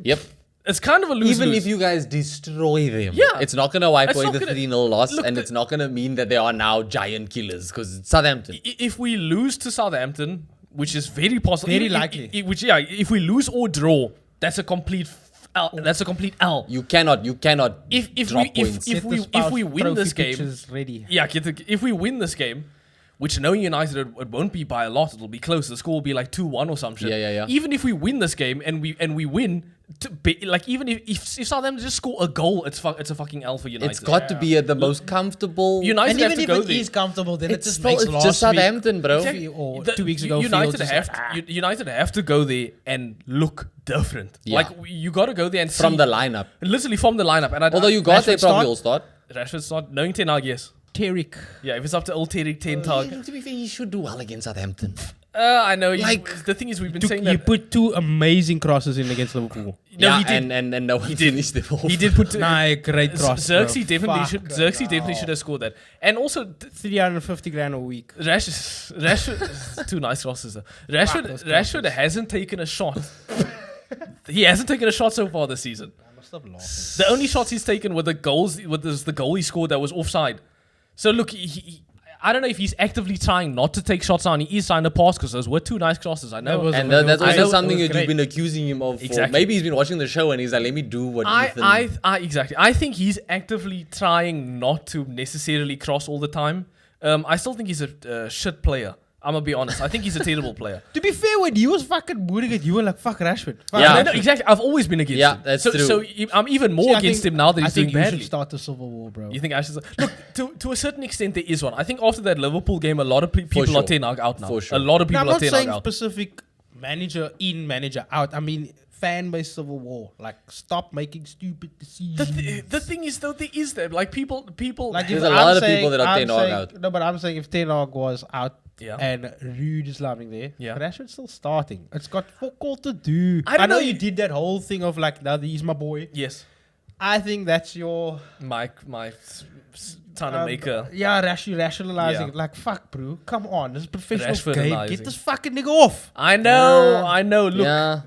Yep. It's kind of a lose-lose. Even if you guys destroy them, Yeah. it's not going to wipe It's away not the gonna- 3-0 loss, Look, and the- it's not going to mean that they are now giant killers because it's Southampton. If we lose to Southampton, which is very possible, Very likely. If we lose or draw, that's a complete L. That's a complete L. You cannot If drop we points. if we win this game, ready. yeah, if we win this game, which knowing United it won't be by a lot, it'll be close. The score will be like 2-1 or some shit. Yeah. Even if we win this game and we win, even if Southampton just score a goal, it's a fucking L for United. It's got to be at the most comfortable. United And have even to if go it there. is comfortable, then it It's just still makes it's last just week Southampton, bro. Exactly. or The- 2 weeks ago. United Fields have just, United have to go there and look different. Yeah. Like you got to go there and From see, the lineup. literally from the lineup. And Although you got there, Rashford probably start? will start. Rashford's not knowing Ten Hag, yes. Terry. Yeah, if it's up to old Terry Ten Hag. To be fair, he should do well against Southampton. I know. Like, The thing is, we've been saying You that. put 2 amazing crosses in against Liverpool. No, yeah, he did. and no one finished them off. He did put. Nah, great cross. Xerxes bro. definitely Fuck should. it, Xerxes no. definitely should have scored that. And also, 350 grand a week. Rashford. Two nice crosses. Though. those Rashford hasn't taken a shot. He hasn't taken a shot so far this season. I must have laughing. The only shots he's taken were the goals. The goal he scored that was offside. So look, I don't know if he's actively trying not to take shots on. He is trying to pass because those were 2 nice crosses. I know. That was- And that's I also know, something it was that you've great. been accusing him of. For. Exactly. Maybe he's been watching the show and he's like, let me do what Ethan... Exactly. I think he's actively trying not to necessarily cross all the time. I still think he's a shit player. I'm gonna be honest. I think he's a terrible player. To be fair, when he was fucking mooning at you were like, fuck Rashford. Fuck Yeah. No, exactly. I've always been against him. that's so, true. So I'm even more against him now that he's doing I think you badly. should start the Civil War, bro. You think I should? Look, to a certain extent, there is one. I think after that Liverpool game, a lot of people sure. are Ten Hag out now. For sure. A lot of No, people I'm are not Ten Hag saying out. specific manager in, manager out. I mean, fan base Civil War. Like, stop making stupid decisions. The thing is, though, there is that. Like, people. Like, There's if a lot I'm of people saying- that are I'm Ten Hag saying- out. No, but I'm saying if Ten Hag was out Yeah. and Ruud is loving there, Yeah. Rashford's still starting. It's got fuck all to do. I don't know know. you did that whole thing of like, now he's my boy. Yes. I think that's your My trying to make a. yeah, rationalizing Yeah. it. Like, fuck, bro. Come on, this is a professional game. Rashfordizing. Get this fucking nigga off. I know. Look, Yeah.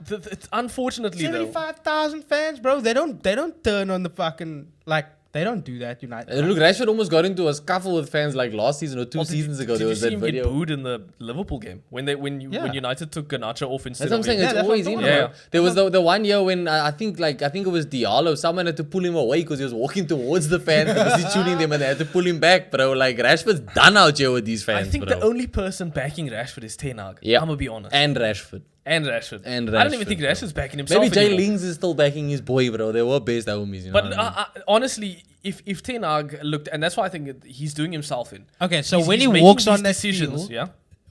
unfortunately though. 75,000 fans, bro. They don't turn on the fucking like. They don't do that, United. Look, Rashford almost got into a scuffle with fans like last season or two seasons ago. There was Did that you see him video. get booed in the Liverpool game when United took Garnacho off instead That's what I'm of saying. him? It's that's always what I'm him. talking Bro. about. There was the one year when I think it was Diallo. Someone had to pull him away because he was walking towards the fans and was shooting them, and they had to pull him back, bro. Like Rashford's done out here with these fans, I think bro. the only person backing Rashford is Ten Hag. Yeah. I'm gonna be honest. And Rashford. And Rashford. And I don't even Rashford, think bro. Rashford's backing himself. Maybe Jay anymore. Lings is still backing his boy, bro. They were best homies, you know. But what I mean? honestly, if Ten Hag looked, and that's why I think he's doing himself in. Okay, so He's- when he's he making walks these on that decisions, field, yeah.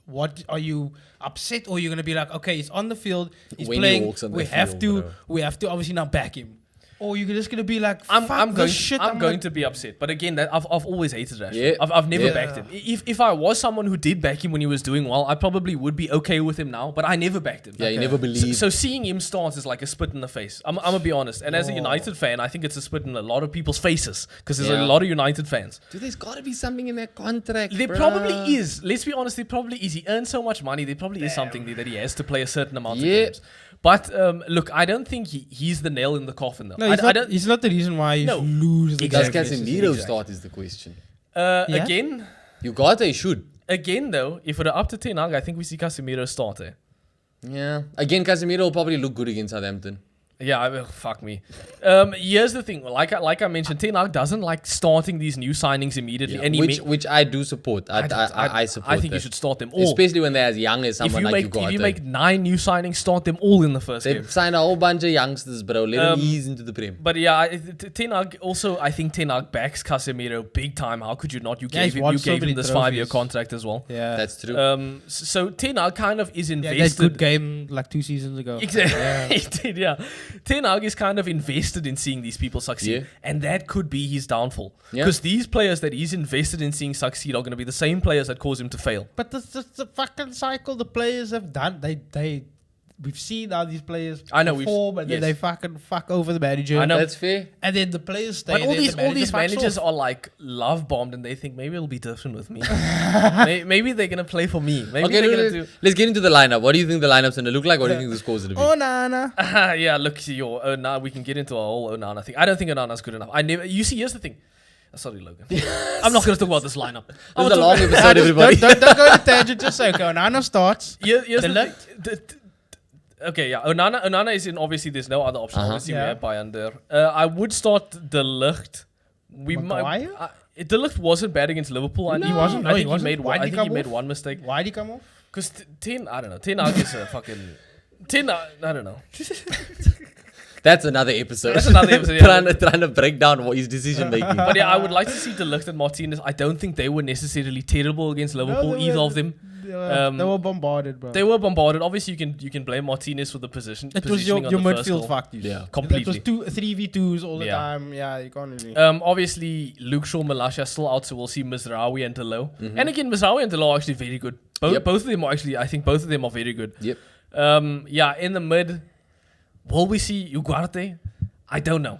what are you upset, or you're gonna be like, okay, he's on the field, he's When he playing. walks on We the have field, to, bro. we have to obviously now back him, or you're just gonna be like, I'm fuck going. this shit. I'm going like- to be upset. But again, that I've always hated Rashford. Yeah. I've never Yeah. backed him. If I was someone who did back him when he was doing well, I probably would be okay with him now. But I never backed him. Yeah, you never So, believe. so seeing him start is like a spit in the face. I'm gonna be honest. And as a United fan, I think it's a spit in a lot of people's faces because there's Yeah. a lot of United fans. Dude, there's got to be something in that contract. There bruh. probably is. Let's be honest. There probably is. He earns so much money. There probably is something there that he has to play a certain amount of Yeah. games. But look, I don't think he's the nail in the coffin though. No, I he's, not, don't. he's not the reason why you No. lose the Does Exactly. game. Casemiro Exactly. start is the question. Yeah? Again, Ugarte should. though, if we're up to Ten Hag, I think we see Casemiro start. Yeah. Again, Casemiro will probably look good against Southampton. Yeah, fuck me. Here's the thing. Like I mentioned, Ten Hag doesn't like starting these new signings immediately. Yeah, And which I do support. I support I think that. you should start them all. Especially when they're as young as if someone you like make Ugarte. if you make 9 new signings, start them all in the first game. They've signed a whole bunch of youngsters, bro. Let them ease into the Prem. But yeah, Ten Hag also, I think Ten Hag backs Casemiro big time. How could you not? You Yeah, gave he's him won so many this 5-year trophies. contract as well. Yeah, That's true. So Ten Hag kind of is yeah, that invested. good game like 2 seasons ago. Exactly. He did, yeah. Ten Hag is kind of invested in seeing these people succeed. Yeah. And that could be his downfall. Yeah. Because these players that he's invested in seeing succeed are going to be the same players that cause him to fail. But this is the fucking cycle the players have done. We've seen how these players I know, perform, and then yes. they fucking fuck over the manager. I know. That's fair. And then the players stay. But and all then these the manager fucks managers off. are like love bombed and they think maybe it'll be different with me. Maybe they're going to play for me. Maybe Okay, they're going to do... let's get into the lineup. What do you think the lineup's going to look like? What do you think the scores going to be? Oh, Nana. Yeah, look, Onana, we can get into a whole Onana thing. I don't think Onana's good enough. You see, here's the thing. Sorry, Logan. I'm not going to talk about this lineup. This is a long episode, Just everybody. don't go on a tangent. Just say, okay, Nana starts. Here's The the thing. Okay, yeah. Onana is in. Obviously, there's no other option. Obviously, Yeah. we have Bayern there. I would start De Ligt. Maguire? De Ligt wasn't bad against Liverpool. And He wasn't. No, I he think he wasn't. made Why'd one. I he think he come made off? one mistake. Why'd he come off? Because I don't know. Ten Hag is a fucking. I don't know. That's another episode. That's another episode, yeah. trying to break down what his decision making. But yeah, I would like to see De Ligt and Martinez. I don't think they were necessarily terrible against Liverpool, they either were- of them. They were bombarded, bro. They were bombarded. Obviously, you can blame Martinez for the position. It was your positioning on the first midfield goal. fucked you. Yeah. Completely. It was 3v2s all the Yeah. time. Yeah, you can't really. Obviously, Luke Shaw, Malaysia still out, so we'll see Mizraoui and Delo. And again, Mizraoui and Delo are actually very good. Yep. Both of them are actually, I think both of them are very good. Yep. Yeah, in the mid, will we see Ugarte? I don't know.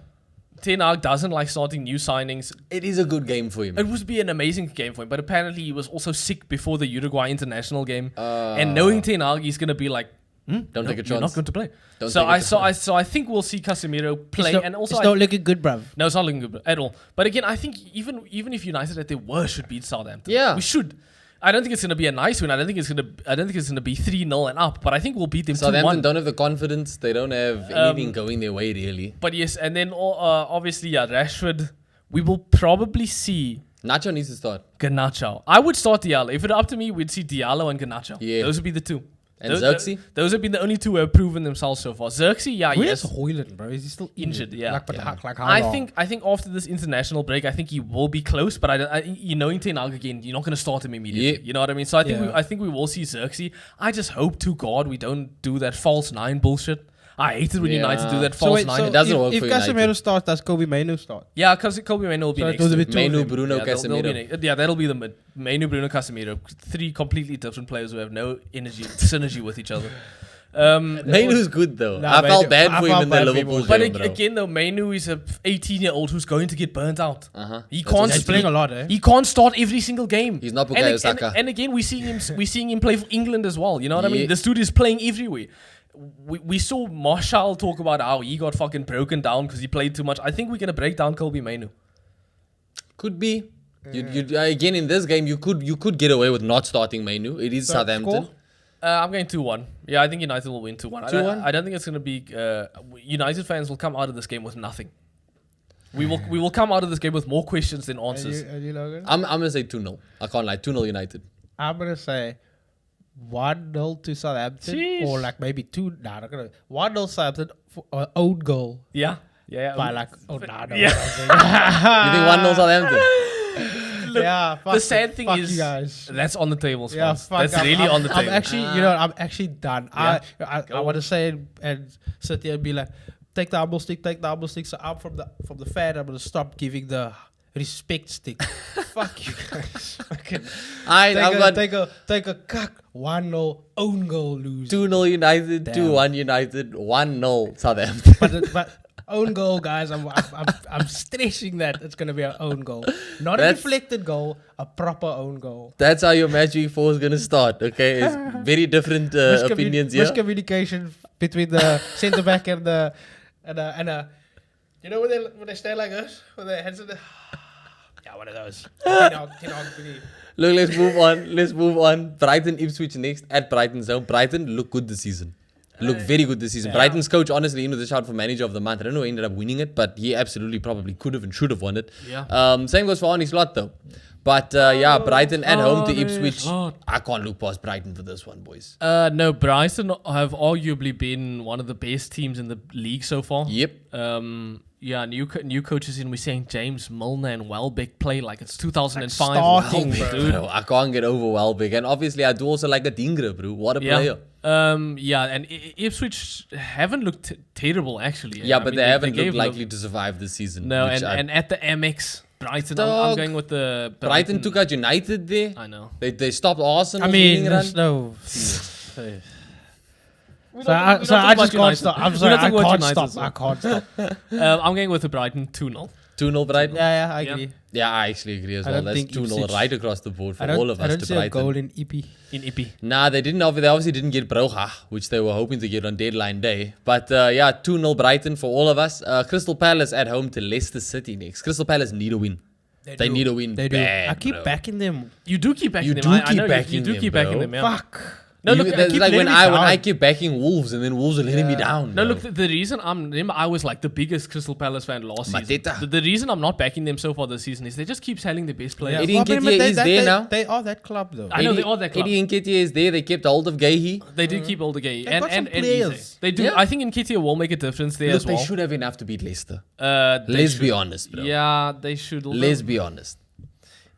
Ten Hag doesn't like starting new signings. It is a good game for him. It would be an amazing game for him, but apparently he was also sick before the Uruguay international game. And knowing Ten Hag, he's going to be like, Don't take a You're not chance. going to play. Don't So take a so I think we'll see Casemiro play, and also it's not looking good, bruv. no, it's not looking good at all. But again, I think even if United at their worst should beat Southampton, Yeah. we should. I don't think it's going to be a nice win. I don't think it's going to be 3-0 and up. But I think we'll beat them 2-1. Southampton don't have the confidence. They don't have anything going their way, really. But yes, and then obviously, yeah, Rashford. We will probably see Nacho needs to start. Garnacho. I would start Diallo. If it were up to me, we'd see Diallo and Garnacho. Yeah. Those would be the two. And Xerxes? Those have been the only two who have proven themselves so far. Xerxes, yeah, Where's yes. Hoyland, bro? Is he still Injured, yeah. Like, but like how I long? think after this international break, I think he will be close. But you know, in Ten Hag again, you're not going to start him immediately. Yeah. You know what I mean? So I think Yeah. I think we will see Xerxes. I just hope to God we don't do that false 9 bullshit. I hate it when Yeah. United do that So false wait, 9. so It doesn't work if for Casemiro United. starts, does Kobe Mainoo start? Yeah, because Kobe Mainoo will be So next. it will to be him. two of Menu, them. Bruno, Yeah, they'll be Casemiro. yeah, that'll be the mid. Mainoo, Bruno, Casemiro. 3 completely different players who have no synergy with each other. Mainoo's good though. Nah, I felt Mainoo- bad I for him felt in the bad for him Liverpool also. But game, bro. again, though, Mainoo is a 18-year-old who's going to get burnt out. Uh-huh. He That's can't. what He's playing a lot, eh? He can't start every single game. He's not and, Bukayo ag- Saka. and again, we seeing him play for England as well. You know what I Yeah. mean? This dude is playing everywhere. We saw Marshall talk about how he got fucking broken down because he played too much. I think we're gonna break down Kobe Mainoo. Could be. You again in this game you could get away with not starting Mainoo. It is So, Southampton. score? I'm going 2-1. Yeah, I think United will win 2-1. 2-1? I don't think it's gonna be. United fans will come out of this game with nothing. We will come out of this game with more questions than answers. And you Logan? I'm gonna say 2-0. I can't lie. 2-0 United. I'm gonna say 1-0 to Southampton, Jeez. or like maybe 2. Nah, not gonna 1-0 Southampton for own goal Yeah. by like Onana. Yeah. You think 1-0 Southampton? Yeah. Fuck The sad thing fuck is you guys. that's on the table. Yeah, Spons. fuck. That's I'm- really I'm, on the I'm table. actually, I'm actually done. Yeah. I want to say it and sit here and be like, take the humble stick. So I'm from the fan. I'm gonna stop giving the respect stick. Fuck you guys. Fucking I've got take a cock 1-0 own goal lose. 2-0 United, Damn. 2-1 United, 1-0 Southampton. But own goal, guys. I'm stressing that it's gonna be our own goal, not a That's- deflected goal, a proper own goal. That's how your Matchweek 4 is gonna start. Okay, it's very different opinions here. Miscommunication between the centre back and the you know when they stand like this with their hands in the yeah, one of those. Ten Hag, Look, let's move on. Brighton Ipswich next at Brighton's home. Brighton look good this season. Look very good this season. Yeah. Brighton's coach, honestly, the shout for manager of the month. I don't know who ended up winning it, but he absolutely probably could have and should have won it. Yeah. Same goes for Arnie Slot though. But yeah, Brighton at home to Arnie Ipswich. Slot. I can't look past Brighton for this one, boys. No, Brighton have arguably been one of the best teams in the league so far. Yep. Yeah, new coaches in. We're saying James Milner and Welbeck play like it's 2005. starting, Welbeck, bro. dude. Bro, I can't get over Welbeck. And obviously, I do also like a Dingra, bro. What a player. Yeah, and Ipswich haven't looked terrible actually. Yeah, I but mean, they haven't gave looked a- likely to survive this season. No, which and at the Amex, Brighton. I'm Dog. going with the Brighton took out United there. I know. They stopped Arsenal. I mean, winning run. there's no. We're So not I talking just about can't United. stop. I'm We're sorry, not I talking about can't United, stop. I can't stop. I'm going with the Brighton 2-0. 2-0 Brighton. Yeah, I Yeah. agree. Yeah, I actually agree as I well. don't That's think 2-0 Ipswich- right across the board for I all don't, of I us don't to see a goal Brighton. in EP. In Ippy. Nah, they obviously didn't get Broja, which they were hoping to get on deadline day. But yeah, 2-0 Brighton for all of us. Crystal Palace at home to Leicester City next. Crystal Palace need a win. They need a win They do. bad, I keep bro. backing them. You do keep backing You them. do I keep know backing you do them, keep backing bro. them. Yeah. Fuck. No, look, That's keep like when letting me I down. keep backing Wolves and then Wolves are letting me down. No, bro. look, the reason remember I was like the biggest Crystal Palace fan last Mateta. season. The reason I'm not backing them so far this season is they just keep selling the best players. Eddie Well, but Nketiah is there now. They are that club though. I know they are that club. Eddie Nketiah is there. They kept hold of Gahey. They do keep all the gay They've got some and players. Eze. They do. Yeah. I think Nketiah will make a difference there Look, as well. they should have enough to beat Leicester. They Let's should. be honest, bro. Yeah, they should. Let's be honest.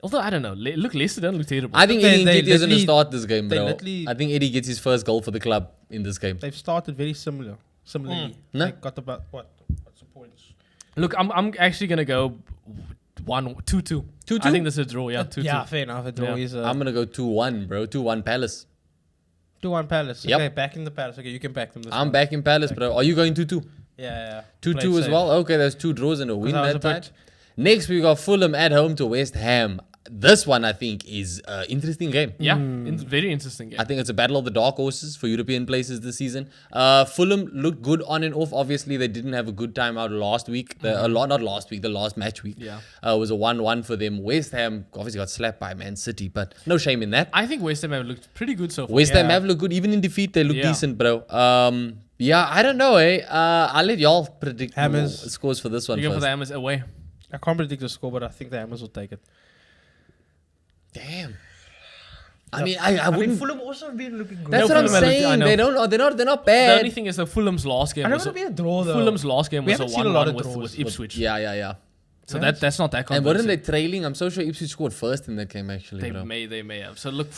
Although I don't know. Look, Leicester don't look terrible. I think They- Eddie they Nketiah is going to literally- start this game, they bro. literally- I think Eddie gets his first goal for the club in this game. They've started very similarly. No? They got about what's the points? Look, I'm actually gonna go 2-2. 2-2? I think this is a draw. Yeah, 2-2. Yeah, fair enough. A draw Yeah. is I'm going to go 2-1, bro. 2-1 Palace. 2-1 Palace. Yep. Okay, back in the Palace. Okay, you can back them. This I'm one. back in Palace, bro. Are you going 2-2? Yeah. 2-2 Play as safe. well? Okay, there's 2 draws and a win 'Cause I was that a time. bit- Next, we got Fulham at home to West Ham. This one, I think, is an interesting game. Yeah, very interesting game. I think it's a battle of the dark horses for European places this season. Fulham looked good on and off. Obviously, they didn't have a good time out last week. The last match week. Yeah. Was a 1-1 for them. West Ham obviously got slapped by Man City, but no shame in that. I think West Ham have looked pretty good so far. West Ham Yeah. have looked good. Even in defeat, they look Yeah. decent, bro. Yeah, I don't know, I'll let y'all predict Hammers. the scores for this one You go for first. the Hammers away. I can't predict the score, but I think the Hammers will take it. Damn. I mean, I wouldn't. Fulham also have been looking good. That's No, what I'm Fulham, saying. I know. They're not The bad. only thing is that Fulham's last game I don't was want to be a draw though. Fulham's last game We was a haven't seen a lot 1-1 of draws with Ipswich. Yeah. So that's not that And convincing. weren't they trailing? I'm so sure Ipswich scored first in that game, actually. They bro. may have. So look,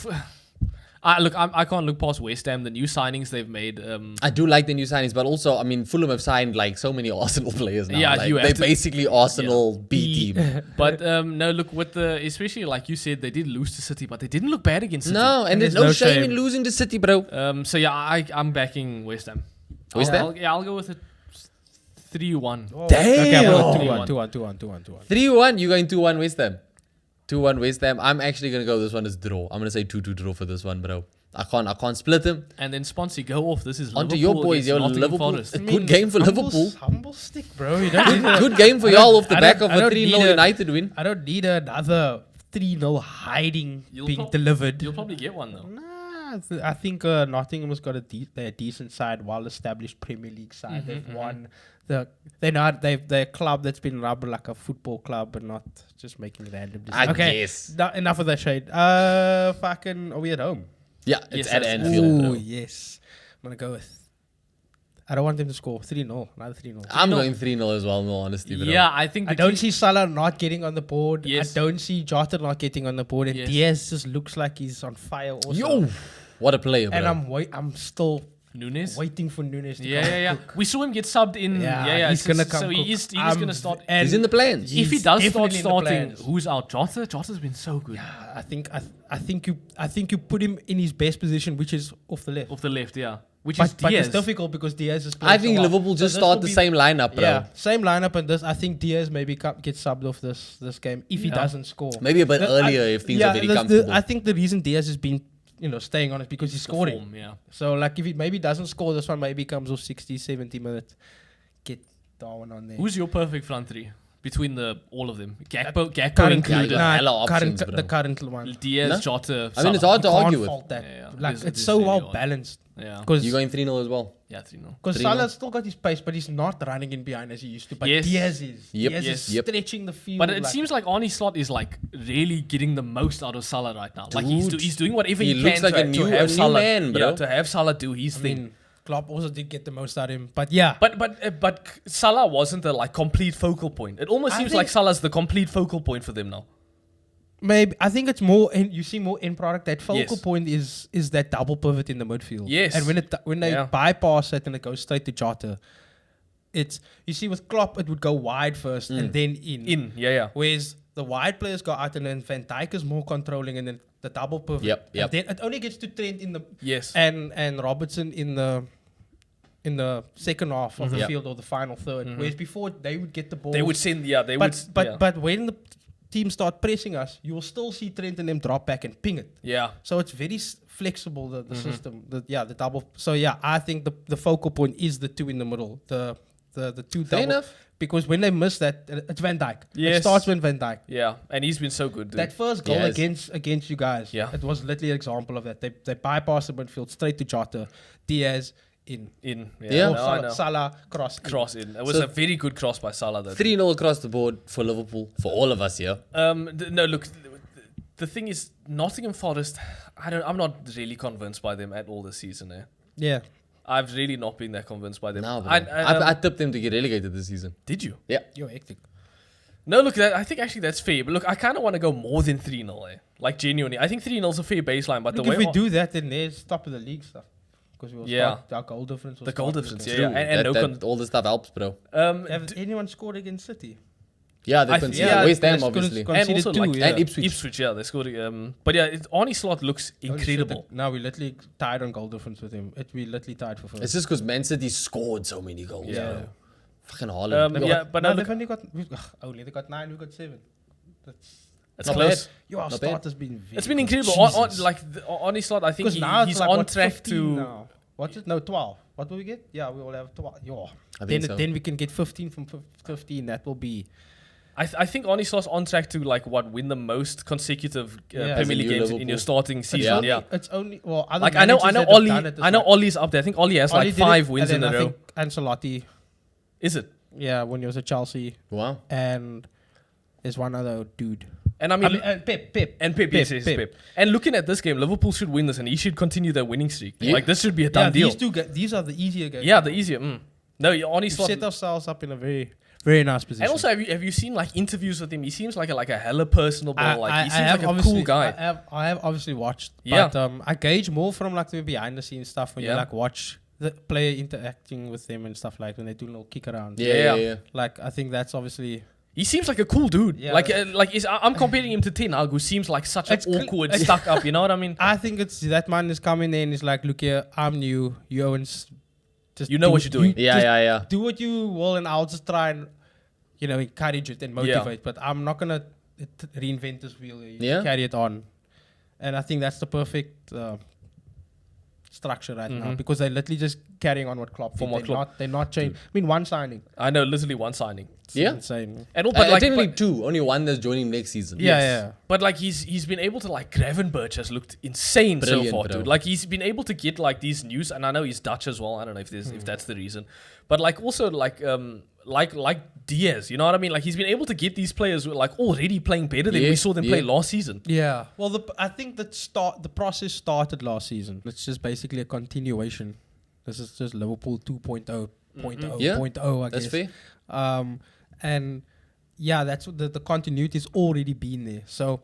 I can't look past West Ham. The new signings they've made. I do like the new signings, but also, I mean, Fulham have signed like so many Arsenal players now. Yeah, like, you have they're to- basically Arsenal B team. But no, look with the especially like you said, they did lose to City, but they didn't look bad against City. No, and there's there's no no shame shame. in losing to City, bro. So yeah, I'm backing West Ham. West Ham? I'll go with a 3-1. Okay, I'm Damn. going 2-1. 3-1, you going 2-1 West Ham. 2-1 West Ham. I'm actually gonna go this one as draw. I'm gonna say 2-2 draw for this one, bro. I can't split them. And then Sponsy, go off. This is Onto Liverpool your boys, against yo, Nottingham Liverpool. Forest. A good game for Liverpool. Humble stick, bro. You don't need a- Good game for I y'all don't- off the I back don't- of I a don't 3-0 need a- United win. I don't need another 3-0 hiding being delivered. You'll probably get one though. Nah, I think Nottingham's got they're a decent side, well-established Premier League side. They've won. They're a club that's been run like a football club and not just making random decisions. I Okay, guess. enough of that shade. Fucking, are we at home? Yeah, it's Yes, at that's- Anfield, Ooh, bro. yes. I'm gonna go with. I don't want them to score 3-0. Another 3-0. I'm going 3-0 as well, no honesty, bro. Yeah, I think I don't see Salah not getting on the board. Yes. I don't see Jota not getting on the board. And Yes. Diaz just looks like he's on fire also. Yo, what a player, bro. And I'm still Nunes. waiting for Nunes to come. Yeah. We saw him get subbed in. Yeah. He's gonna come. So cook. he is gonna start. He's in the plans. If he he's does start definitely in the starting, plans. who's out? Jota. Jota's been so good. I think you put him in his best position, which is off the left. Off the left, yeah. Which is But it's Diaz. difficult because Diaz is. I think Liverpool just start the same lineup, bro. Yeah, same lineup, and this I think Diaz maybe gets subbed off this game if he doesn't score. Maybe a bit earlier if things are very comfortable. I think the reason Diaz has been staying on is because he's scoring. Form, yeah. So like if he maybe doesn't score this one, maybe comes off 60, 70 minutes. Get Darwin on there. Who's your perfect front three between all of them? Gakpo current, included. Yeah, hella options, bro. the current one? Diaz, No? Jota. I mean, it's Salah. hard to Can't argue with. fault that. Yeah. Like It it's is so really well hard. balanced. Yeah. Because You going 3-0 as well? Yeah, 3-0. 'cause 3-0. Salah's still got his pace, but he's not running in behind as he used to. But Yes. Diaz is. Yep. Diaz Yes. is Yep. stretching the field. But it like, seems like Arnie Slot is like really getting the most out of Salah right now. Like Dude. he's doing whatever He he looks can like to, a new- to have a new Salah, man, bro. Yeah, to have Salah do his I thing. mean, Klopp also did get the most out of him. But yeah, But Salah wasn't the like complete focal point. It almost I seems think- like Salah's the complete focal point for them now. maybe I think it's more. You see more end product. That focal Yes. point is that double pivot in the midfield. Yes. And when they Yeah. bypass it and it goes straight to Jota, it's you see with Klopp it would go wide first and then in. Yeah. Whereas the wide players go out and then Van Dijk is more controlling and then the double pivot. Yep. And then it only gets to Trent in the Yes. and Robertson in the second half of the Yep. field or the final third. Whereas before they would get the ball. They would send, yeah, they would. But when the team start pressing us, you will still see Trent and them drop back and ping it. yeah. So it's very flexible the system. The double. So yeah, I think the focal point is the two in the middle. The two Fair double. enough. Because when they miss that, it's Van Dijk. Yes. It starts with Van Dijk. Yeah, and he's been so good, dude. That first goal Yes. against you guys, Yeah. it was literally an example of that. They bypassed the midfield straight to Jota, Diaz in. in, Yeah. no, I know. Salah cross. Cross in. It was So- a very good cross by Salah, though. 3-0 across the board for Liverpool, for all of us here. No, look, the thing is, Nottingham Forest. I'm not really convinced by them at all this season. Yeah. I've really not been that convinced by them. No, bro. I I tipped them to get relegated this season. did you? Yeah. You're hectic. No, look, I think actually that's fair. But look, I kind of want to go more than 3-0. Like genuinely, I think 3-0 is a fair baseline. But Look, the if way we do that, then there's top of the league stuff. Because we'll Yeah. start our goal difference. will the goal start difference, looking- yeah, and no that, all this stuff helps, bro. Have anyone scored against City? Yeah, they I can think- see yeah, West Ham, Could've- obviously. could've and conceded also two, like yeah. And Ipswich. Ipswich, yeah, they scored. But yeah, Arnie Slot looks incredible. Now we literally tied on goal difference with him. We literally tied for first. It's just because Man City scored so many goals. Yeah. Bro. Fucking Haaland. Yeah, but no, now they've look, only got they got 9, we got 7. That's it's not close. bad. our Not start bad. has been very It's been good. incredible. Jesus. Arnie Slot, I think Because now it's he's like on what, track 15 to. now. What is no 12? What will we get? Yeah, we will have 12. Yeah. I think so. Then we can get 15 from 15. That will be I think Arnie Slot's on track to win the most consecutive Yeah. Premier As a League new games in Liverpool. your starting season. Yeah. It's only other Like I know managers that have Ollie. done it, it's I know like- Ollie's up there. I think Ollie has Ollie like did it, 5 wins and in a then I row. think Ancelotti, Is it? yeah, when he was at Chelsea, Wow. and there's one other dude. And I mean, Pep. And Pep, yes, Pep. And looking at this game, Liverpool should win this, and he should continue their winning streak. Yeah. Like this should be a done deal. These are the easier games. Yeah, the easier. No, honestly, We set ourselves up in a very, very nice position. and also, have you seen like interviews with him? He seems like a hella personable. He seems like a cool guy. I have obviously watched, Yeah. but I gauge more from like the behind the scenes stuff when you Yeah. like watch the player interacting with them and stuff like when they do little kick around. Yeah. Like I think that's obviously. He seems like a cool dude. Yeah. I'm comparing him to Ten Hag, who seems like such an It's cl- awkward, it's- stuck up. You know what I mean? I think it's that man is coming in. Is like, look here, I'm new. You Owens, just You know what you're doing. Yeah. do what you will, and I'll just try and encourage it and motivate. But I'm not gonna reinvent this wheel. You carry it on, and I think that's the perfect structure right now because they're literally just carrying on what Klopp did. They're not changing. I mean, one signing. I know, literally one signing. It's Yeah. insane. And all, But but technically two. Only one that's joining next season. Yeah. But like he's been able to like Gravenberch has looked insane Brilliant, so far, bro. dude. Like he's been able to get like these news, and I know he's Dutch as well. I don't know if that's the reason, but like also like Diaz, you know what I mean? Like he's been able to get these players who are like already playing better than we saw them play last season. Yeah. Well, I think the process started last season. It's just basically a continuation. This is just Liverpool 2.0, 0.0, Yeah, 0.0, I That's guess. fair. And yeah, that's what the continuity's already been there. So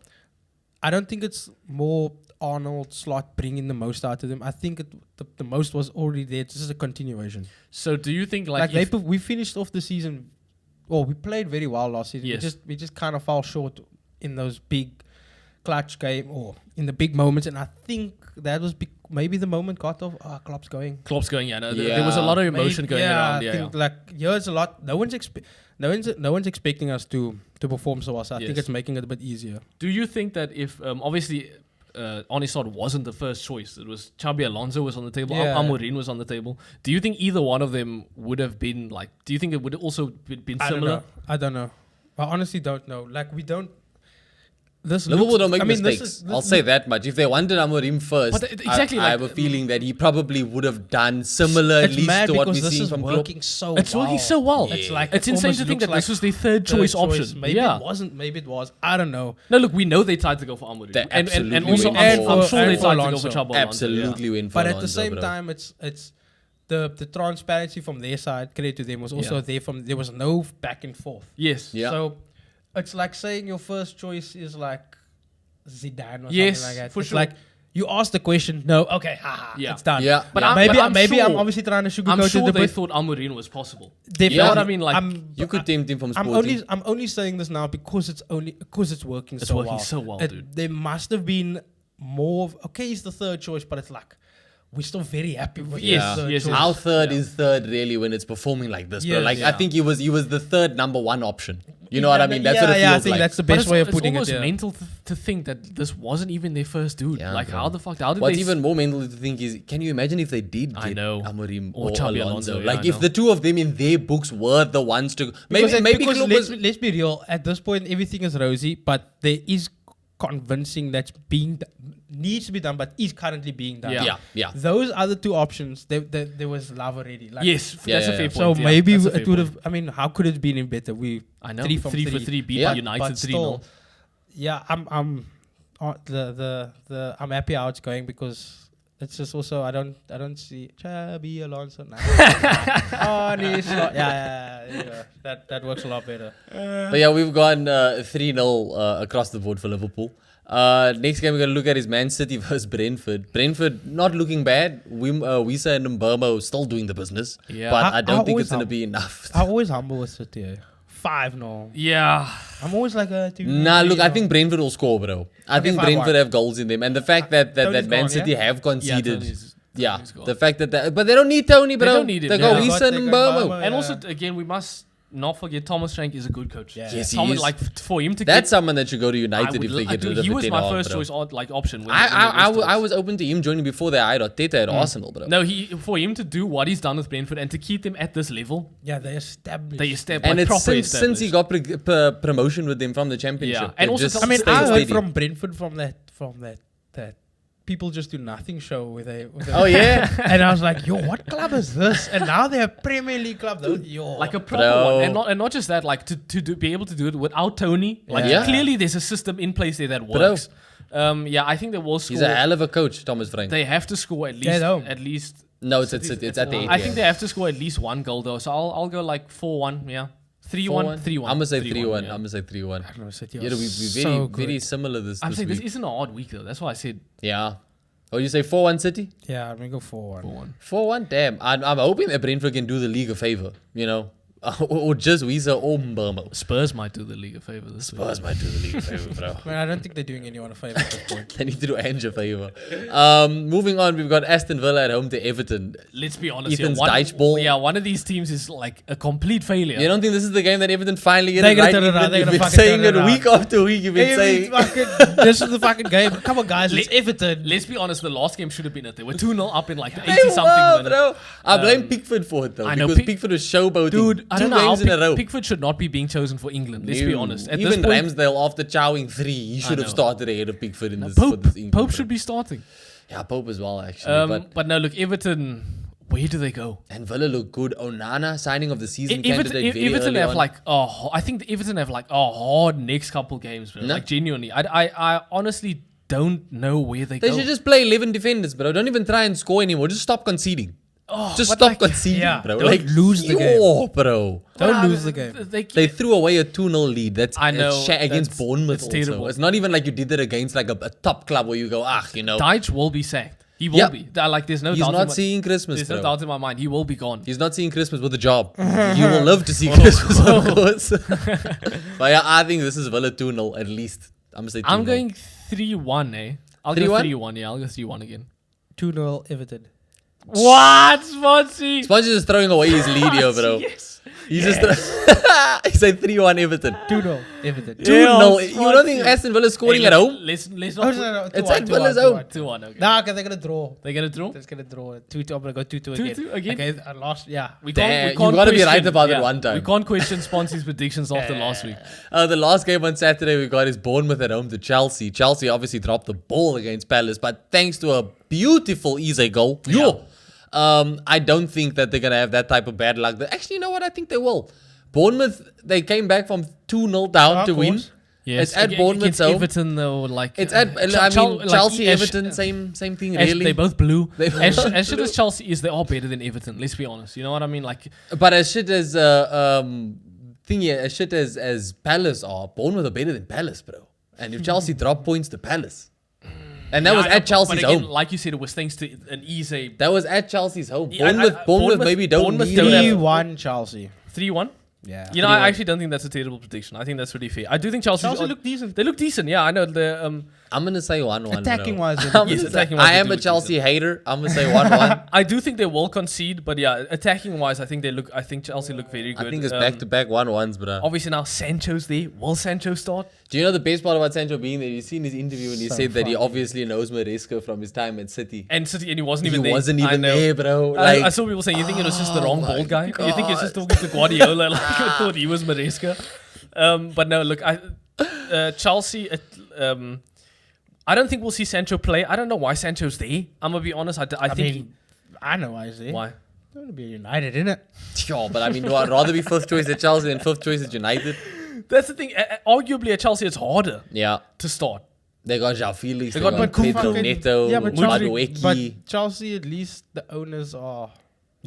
I don't think it's more Arnold Slot bringing the most out of them. I think the most was already there. This is a continuation. So do you think We finished off the season. Well, we played very well last season. Yes. We just kind of fell short in those big clutch game or in the big moments, and I think that was maybe the moment got off. Klopp's going. Yeah, no, there was a lot of emotion going around. I think like it's a lot. No one's expecting us to perform so well. So I think it's making it a bit easier. Do you think that if obviously Onisod wasn't the first choice, it was Xabi Alonso was on the table, Amorim was on the table. Do you think either one of them would have been like? Do you think it would also been similar? I don't know. I honestly don't know. Like we don't. Liverpool don't make mistakes. I'll say that much. If they wanted Amorim first, But exactly, I have a feeling that he probably would have done similar, at It's least mad to what because we're this seeing is from Klopp. working so It's well. working so well. It's like it's insane almost to think looks that this like was their third choice option. Maybe it wasn't. Maybe it was. I don't know. No, look, we know they tried to go for Amorim, They and absolutely also went I'm for- sure they and for tried to go Alonso. for Xabi Alonso. Absolutely went for But at the Alonso, same bro. time, it's the transparency from their side. Credit to them was also there. There was no back and forth. Yes. Yeah. So it's like saying your first choice is like Zidane or Yes, something like that. for It's sure. like you ask the question, no, okay, Yeah. it's done. Yeah. But yeah. Maybe sure- I'm obviously trying to sugarcoat I'm sure it a they bit. thought Amorim was possible. Definitely. You know what I mean? Like You could tempt him from I'm Sporting. only saying this now because it's working It's so working well. so well, dude. There must have been more. Okay, he's the third choice, but it's like we're still very happy with Yes, his third yes, choice. yes. Our third is third really when it's performing like this, bro. Yes. Like I Yeah. think he was the third number one option. You know what I mean? That's what it feels I think like. that's the But best way of putting it's it. almost Yeah. mental to think that this wasn't even their first dude. Yeah, Like bro. how did What's they even more mental to think is, can you imagine if they did I get know. Amorim Or or Xabi Alonso? Alonso, yeah, Like I if know. the two of them in their books were the ones to maybe Because Klopp let's be real. At this point, everything is rosy, but there is convincing that's needs to be done, but is currently being done. Yeah. Those other two options, there was love already. Like, Yes, Yeah, that's a yeah, fair yeah. point. So yeah, maybe that's a fair it would point. have. I mean, how could it have been any better? I know 3 from 3 for 3. 3 beat Yeah. United But 3-0. still, yeah, I'm I'm happy how it's going because it's just also I don't see Xabi Alonso. Nah. Oh, yeah. That works a lot better. But yeah, we've gone 3-0 across the board for Liverpool. Next game we're going to look at is Man City versus Brentford. Brentford not looking bad. Wisa and Mbeumo still doing the business. Yeah. But I don't think always it's going to be enough. I'm always humble with City. 5-0. Yeah. I'm always like Nah, look, I think Brentford will score, bro. I think 5-1. Brentford have goals in them. And the fact that Tony's Man gone, City yeah? have conceded. Tony's Yeah, gone. the fact that... But they don't need Tony, bro. They don't need him, They yeah. got They Wisa got and Mbeumo. Mbeumo. And also, again, we must not forget Thomas Frank is a good coach. Yeah. Yes, he Thomas, is. like for him to That's get, someone that should go to I United would if they l- get rid of he a was 10 my off, first bro. choice option. When I was open to him joining before they hired Arteta at Arsenal, bro. No, for him to do what he's done with Brentford and to keep them at this level, Yeah, they established. they step And like, it's proper since he got promotion with them from the championship. Yeah. And They've also just some- I mean, stayed I heard steady. from Brentford from that People Just Do Nothing show with a Oh yeah. and I was like, yo, what club is this? And now they're a Premier League club. Yo, Like a proper Bro. one, and not just that. Like to be able to do it without Tony. Like Yeah. clearly, there's a system in place there that works. Yeah, I think they will score. He's a hell of a coach, Thomas Frank. They have to score at least. At home. At least. No, it's at the I 80. think they have to score at least one goal though. So I'll go like 4-1. Yeah, 3-1. 3-1. I'm gonna say 3-1. 3-1, I'm yeah. gonna say 3-1. I don't know, City Yeah, are we so very good. similar this I'm saying week. this isn't a hard week though. That's why I said Yeah. Oh, you say 4-1 City? Yeah, I'm gonna go 4-1. 4-1. 4-1? Damn. I'm hoping that Brentford can do the league a favor, you know? Or just Weezer or Mburmo. Spurs might do the league a favor this Spurs might do the league a favor, bro. Man, I don't think they're doing anyone a favor at this point. They need to do Ange a favor. Moving on, we've got Aston Villa at home to Everton. Let's be honest. Ethan's one, Dyche ball. Yeah, one of these teams is like a complete failure. You don't think this is the game that Everton finally get They're it gonna right? turn it around. They're You've gonna been fucking saying turn it it around. week after week. You've been saying... This is the fucking game. Come on, guys. It's Everton. Let's be honest. The last game should have been it. They were 2-0 up in like the They 80-something were, minute. bro. I blame Pickford for it, though. I know, Because Pickford was showboating Dude, I two don't know how games in a row. Pickford should not be being chosen for England. Let's be No. honest. At Even this point, Ramsdale, after chowing 3, he should have know. started ahead of Pickford in this, for Pope, this England. Pope should be starting. Yeah, Pope as well, actually. But no, look, Everton. Where do they go? And Villa look good. Onana, signing of the season Everton, candidate very Everton early have on. like I think Everton have like a hard next couple games, bro. No. Like genuinely, I honestly don't know where they They go. should just play 11 defenders, bro. Don't even try and score anymore. Just stop conceding. Just but stop like- conceding, yeah, bro. don't Like, lose the game. yo, bro. Don't lose the game. They threw away a 2-0 lead. That's I know, against that's- Bournemouth it's also. terrible. It's not even like you did that against like a top club where you go, you know. Dyche will be sacked. He will Yeah. be. Like there's no He's doubt. not in my, seeing Christmas, there's bro. no doubt in my mind. He will be gone. He's not seeing Christmas with a job. You will love to see Christmas, of course. But yeah, I think this is Villa 2-0 at least. I'm going to say 2-0. I'm going 3-1, eh? I'll 3-1? go 3-1. Yeah, I'll go 3-1 again. 2-0 Everton. What, Swansea? Sponge is throwing away his lead here, bro. Yes. He's just... he said 3-1 Everton. 2-0 Everton. 2-0. You don't think Aston Villa scoring at home? Let's Oh, not. no, It's 2-1, at Villa's 2-1, home. 2-1. Okay. Nah, because they're going to draw. They're gonna draw. They're just going to draw. 2-2. I'm going to go 2-2 again. 2-2 again? Okay, I lost. Yeah. We Damn, we can't you gotta be right question- about it one time. We can't question Sponsy's predictions after last week. The last game on Saturday we got is Bournemouth at home to Chelsea. Chelsea obviously dropped the ball against Palace, but thanks to a beautiful easy goal, I don't think that they're going to have that type of bad luck. Actually, you know what? I think they will. Bournemouth, they came back from 2-0 down Of to win. course. Yes, It's at Bournemouth's against home. Everton though, like It's at, Chelsea, Everton, same thing, really. They both blew. They- as shit as Chelsea is, they are better than Everton. Let's be honest. You know what I mean? Like But as shit as as shit as Palace are, Bournemouth are better than Palace, bro. And if Chelsea drop points to Palace, and that was yeah, at Chelsea's but again, home. like you said, it was thanks to an easy That was at Chelsea's home. Yeah, Bournemouth maybe don't Bournemouth need don't it. have- 3-1 Chelsea. 3-1. Yeah. You know, I actually don't think that's a terrible prediction. I think that's really fair. I do think Chelsea look decent. They look decent. Yeah, I know. I'm gonna say 1-1. Attacking bro. wise, they I'm look gonna Yes, say- attacking wise, I they am do a look Chelsea hater. I'm gonna say 1-1. I do think they will concede, but yeah, attacking wise, I think Chelsea look very good. I think it's back to back 1-1s, bro. Obviously now Sancho's there. Will Sancho start? Do you know the best part about Sancho being there? You seen his interview and he So said that he funny. obviously knows Maresca from his time at City. And City, and he wasn't He even there. wasn't I even know. there, bro. I Like, saw people saying, you think it was just the wrong my bald guy? You think he was just God. talking to Guardiola? Like I thought he was Maresca. But no, look, Chelsea. I don't think we'll see Sancho play. I don't know why Sancho's there. I'm gonna be honest. I think I know why he's there. why. They want to be United, innit? sure, but I mean, do I'd rather be fifth choice at Chelsea than fifth choice at United? That's the thing. Arguably at Chelsea, it's harder Yeah. to start. They got João Felix, They they got got Nkunku. Pedro Neto, Yeah, but Chelsea, Madueke. but Chelsea, at least the owners are.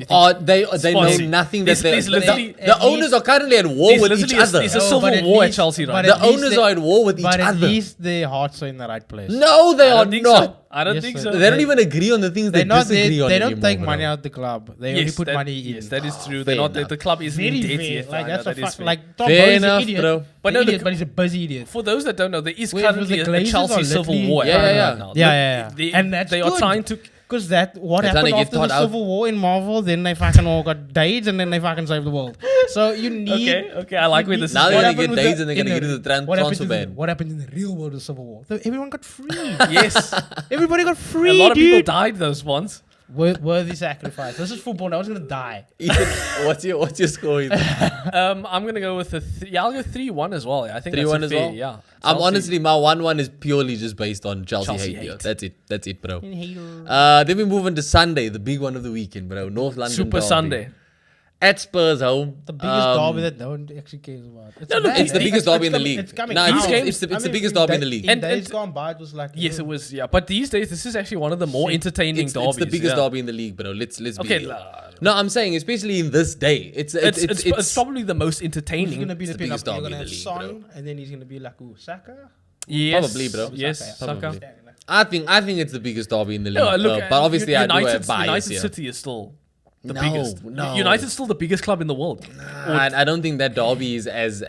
Oh, they know Swansea. nothing that There's literally- the owners are currently at war with each other. There's a No, civil but at war at least- Chelsea, right? but The at least owners they- are at war with each But at other. least their hearts are in the right place. No, they I are don't think not. so. I don't Yes, think sir. so. They don't even agree on the things they They're not. disagree on They don't anymore, take bro. money out the club. They only put that- money in. Yes, that is true. fair They're not. enough. The club isn't in Very debt fair. yet. Like I know, that's a that is fuck. fair. Like Tom Fair Brady's enough, an idiot. bro. But But no, idiot, the- but he's a busy idiot. For those that don't know, there is Wait, currently the a Glazers Chelsea are civil literally- war. Yeah, yeah, right now. Yeah. They, And that's they are good. trying to. Because that what They're trying happened to get after the Todd out. Civil War in Marvel, then they fucking all got dates and then they fucking saved the world. So you need. Okay, I like where this is Now going. they're What gonna get happened with days the- and they're gonna in get rid of the what happened transfer in the- ban. What happened in the real world of Civil War? So everyone got free. Yes, Everybody got free, a lot of dude. people died those ones. Worthy sacrifice. This is football. No one's gonna die. Ethan, what's your score? Ethan? I'm gonna go with I'll go 3-1 as well. I think 3-1 that's as fair, well. Yeah. I'm Chelsea. honestly, my 1-1 is purely just based on Chelsea hate. hate. That's it, bro. Then we move on to Sunday, the big one of the weekend, bro. North London Super derby. Sunday. At Spurs home. The biggest derby that no one actually cares about. It's the biggest derby in the league. It's coming No, out. it's the biggest derby in the league. In days gone by, it was like... Yes, it was. Yeah, but these days, this is actually one of the more entertaining It's derbies. the biggest yeah. derby in the league, bro. Let's be Okay, real. No, I'm saying, especially in this day, it's probably the most entertaining. He's going to be It's the the biggest pin-up. You're derby going in to the have league, Son, and then he's going to be like, Saka. Yes, Probably, bro. Yes, Probably. Saka. I think it's the biggest derby in the league. No, look, but obviously, I do United, have bias United here. City is still the No, biggest. no. United's still the biggest club in the world. I don't think that derby is as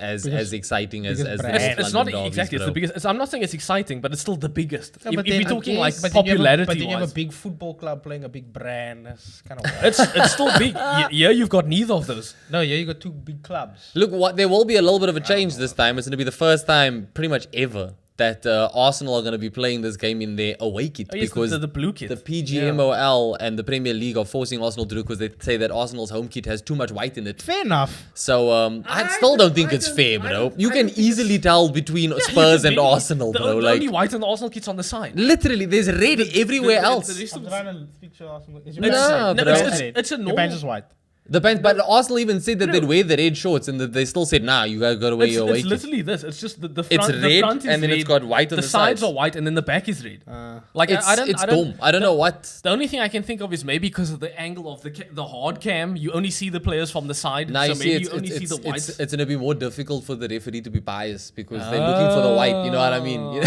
exciting as biggest the brand. North It's London not derbies, exactly. It's bro. the biggest. I'm not saying it's exciting, but it's still the biggest. No, if but we're then talking I like guess- but then you have a- popularity, But then you have a wise, big football club playing a big brand. That's kind of... it's still big. Yeah, you've got neither of those. No, yeah, you got two big clubs. Look, there will be a little bit of a change this time. It's going to be the first time, pretty much ever, that Arsenal are going to be playing this game in their away kit Oh, yes, because the blue kit. the PGMOL and the Premier League are forcing Arsenal to do because they say that Arsenal's home kit has too much white in it. Fair enough. So I still don't think it's fair, bro. You can easily tell between Spurs and Arsenal, the, bro. The only Like white on the Arsenal kit's on the side. literally, there's red everywhere the else. rest of I'm the- trying to picture Arsenal. Is No, your bro. It's a Your normal. pants is white. The pants, but Arsenal even said that they'd wear the red shorts, and that they still said, "Nah, you guys got to wear your away It's kit." literally this. It's just the front. It's the red, front is and then red, it's got white on the sides sides. are white, and then the back is red. Like It's I don't. dumb. I don't know what. The only thing I can think of is maybe because of the angle of the hard cam, you only see the players from the side. Now so you see, maybe you only see the whites. it's going to be more difficult for the referee to be biased because they're looking for the white. You know what I mean?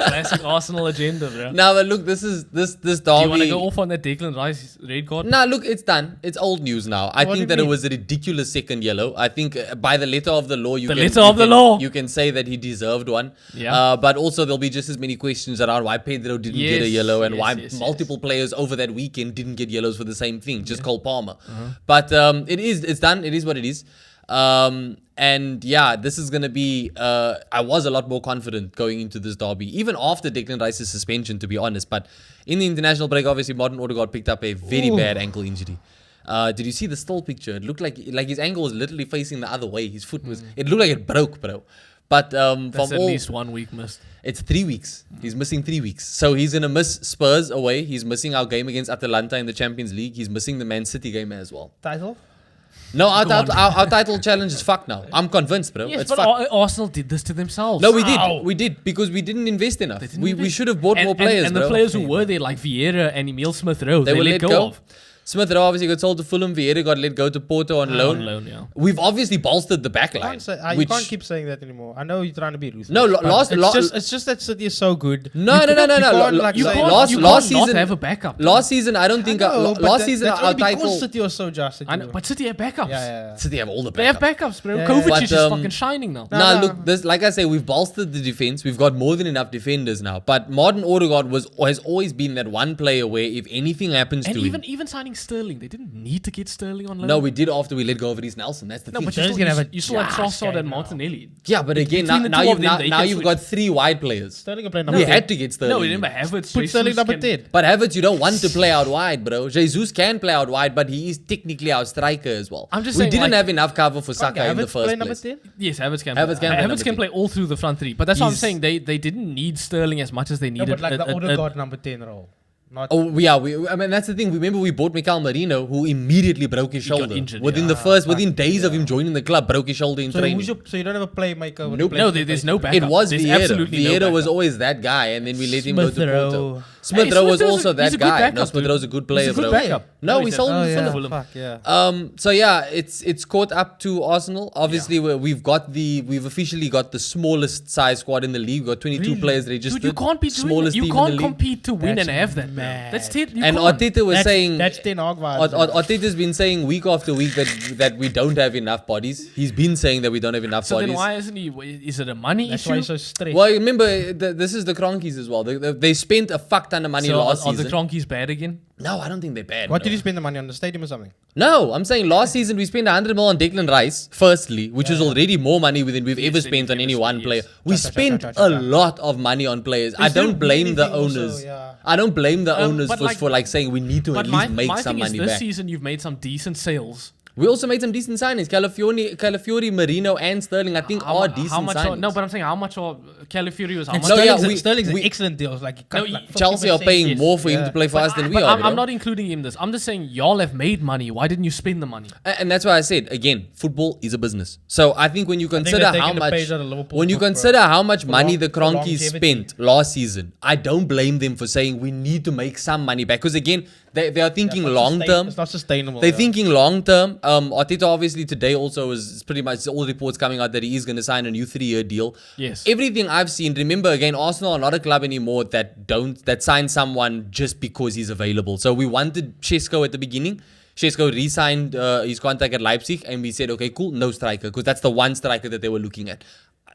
Classic Arsenal agenda, bro. Now, but look, this derby. Do you want to go off on that Declan Rice red card? Nah, look, it's done. It's old news now. I What do think you that it mean? was a ridiculous second yellow. I think by the letter of the law, you The can, letter you of the can- law. you can say that he deserved one. Yeah. But also there'll be just as many questions around why Pedro didn't get a Yes, yellow and yes, why yes, multiple players over that weekend didn't get yellows for the same thing. Just Cole Palmer. Uh-huh. But it's done. It is what it is. And yeah, this is gonna be. I was a lot more confident going into this derby, even after Declan Rice's suspension, to be honest. But in the international break, obviously, Martin Odegaard picked up a very bad ankle injury. Did you see the still picture? It looked like his ankle was literally facing the other way. His foot was. It looked like it broke, bro. But That's from at all, least 1 week missed. it's 3 weeks. He's missing 3 weeks. So he's gonna miss Spurs away. He's missing our game against Atalanta in the Champions League. He's missing the Man City game as well. Title? No, our title challenge is fucked now. I'm convinced, bro. Yes, It's but fucked. Arsenal did this to themselves. No, we Ow. did because we didn't invest enough. They didn't We invest. should have bought more players, and bro. the players who were there, like Vieira and Emile Smith Rowe, they were let go of. Smith Rowe obviously got sold to Fulham. Vieira got let go to Porto on loan. On loan, yeah. We've obviously bolstered the back You line. can't, say, you which, can't keep saying that anymore. I know you're trying to be ruthless. No, but last- it's just that City is so good. No. You can't, like, You say- can't, Last you last can't not season, have a backup. last season I don't think last season that's our only because title. City was so just. I know, but City have backups. yeah. City have all the They have backup. backups, bro. Yeah, Kovacic But, is fucking shining now. No, Nah, no. look, this like I say, we've bolstered the defense. We've got more than enough defenders now. But Martin Odegaard has always been that one player where if anything happens And to him, even signing Sterling, they didn't need to get Sterling on loan. no, we did after we let go of Reece Nelson. That's the No, thing. but Sterling's gonna have a you still have Josh Trossard game and now. Martinelli. Yeah, but again, Between the now two you've of them, they now can you've switch. got 3 wide players. Sterling can play We number 10. had to get Sterling. No, remember Havertz. Put Sterling Jesus number can- 10. But Havertz, you don't want to play out wide, bro. Jesus can play out wide, but he is technically our striker as well. I'm just we saying, didn't like- have enough cover for Saka in the Havertz play first number place. 10? Yes, Havertz can. Havertz can play number Havertz can 10. play all through the front three. But that's what I'm He's- saying. They didn't need Sterling as much as they No, needed. but like the a- Odegaard number 10 role. Not Oh yeah, I mean that's the thing. Remember we bought Mikel Merino, who immediately broke his got shoulder injured, within within days of him joining the club. Broke his shoulder in so, training. so you don't have a playmaker. with Nope. a No, place to there's play. no backup. It was There's Vieira. absolutely no Vieira was backup. always that guy, and then we let him go to Smith Rowe. Porto. Smith Rowe Hey, was Smith Rowe's also a- that he's a good guy. No, backup, Smith dude. Rowe's a good player, He's a good bro. backup. No, we he's sold a- him Oh to yeah, Fulham. fuck yeah. So yeah, it's caught up to Arsenal. Obviously, we've officially got the smallest size squad in the league. We've got 22 Really? players registered. Dude, you can't be doing that. smallest You team can't in the league. compete to win That's and have that. mad. That's it. You And can't. Arteta was saying That's 10 Hog vibes. Arteta's been saying week after week that we don't have enough bodies. He's been saying that we don't have enough So bodies. then why isn't he? Is it a money That's issue? why he's so stressed. Well, remember, this is the Cronkies as well. They spent a fuck ton of money So last are the season. Cronkies bad again? No, I don't think they're bad. What no. did you spend the money on? The stadium or something? No, I'm saying last season we spent 100 million on Declan Rice, firstly, which is already more money than we've ever spent on any one player. We spent a lot of money on players. I don't blame the owners. I don't blame the onus but for like saying we need to at But least my make thing some is money this back. season you've made some decent sales. We also made some decent signings. Calafiori, Marino, and Sterling, I think, are decent how much signings. No, but I'm saying how much are Calafiori was how And much? No, yeah, Sterling's we- an excellent deal. It's like, it cut No, like Chelsea are 50%. paying Yes. more for him Yeah. to play for us than we But are. I'm not including him in this. I'm just saying y'all have made money. Why didn't you spend the money? And that's why I said again, football is a business. So I think when you consider they're how taking the much, page out of Liverpool's when you book, bro. consider how much money long- the for Kroenkes longevity. spent last season, I don't blame them for saying we need to make some money back. Because again, they are thinking long term. It's not sustainable. They're yeah. thinking long term. Arteta obviously today also is pretty much all reports coming out that he is going to sign a new 3-year deal. Yes. Everything I've seen, remember again, Arsenal are not a club anymore that sign someone just because he's available. So we wanted Šeško at the beginning. Šeško re-signed his contract at Leipzig, and we said, okay, cool, no striker, because that's the one striker that they were looking at.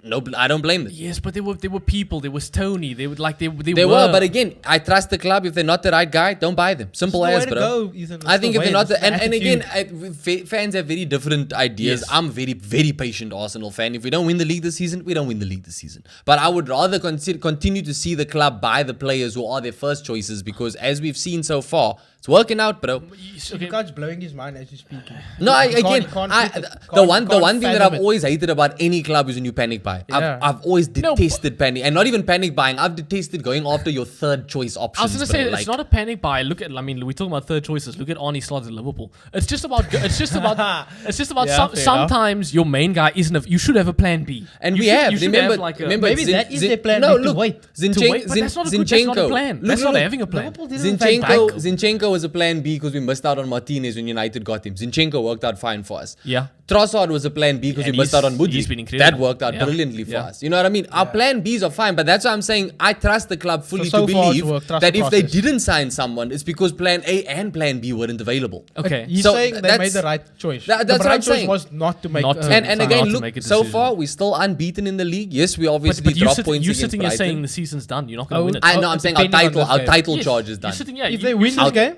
No, I don't blame them. Yes, but there were people. There was Tony. They They were, but again, I trust the club. If they're not the right guy, don't buy them. Simple There's as, no way bro. to go, Ethan. I think if they're not the, That's the and again, attitude. fans have very different ideas. Yes. I'm very, very patient Arsenal fan. If we don't win the league this season, we don't win the league this season. But I would rather continue to see the club buy the players who are their first choices, because as we've seen so far, it's working out, bro. The guy's blowing his mind as you're speaking. No, You can't the one thing that fathom I've it. always hated about any club is when you panic buy. Yeah. I've always No, detested panic, and not even panic buying. I've detested going after your third choice options. I was going to say bro. it's not a panic buy. Look at, I mean, we're talking about third choices. Look at Arnie Slot at Liverpool. It's just about. It's just about. Yeah, fair sometimes your main guy isn't. You should have a plan B. And you we should, have. you should Remember, have like a, remember Maybe that is their plan, No, to look, wait. to wait, but that's not a good. That's not a plan. That's not having a plan. Liverpool didn't think back. Zinchenko was a plan B because we missed out on Martinez when United got him. Zinchenko worked out fine for us. Yeah. Trossard was a plan B because we And missed out on Mudryk. he's been incredible. That worked out Yeah. brilliantly for Yeah. us. You know what I mean? Our plan Bs are fine, but that's why I'm saying I trust the club fully So to far it's believe worked. Trust that the if they process. didn't sign someone, it's because plan A and plan B weren't available. Okay. He's So saying they that's- made the right choice. that's the what right I'm choice saying. was not to make. Not to- And Not again, to look, make a so decision. far we're still unbeaten in the league. Yes, we obviously But drop points you against sitting here Brighton. saying the season's done. You're not going to win it. I know. I'm saying our Depending on this game. title Yes, charge is done. You're sitting, yeah, If they win this game,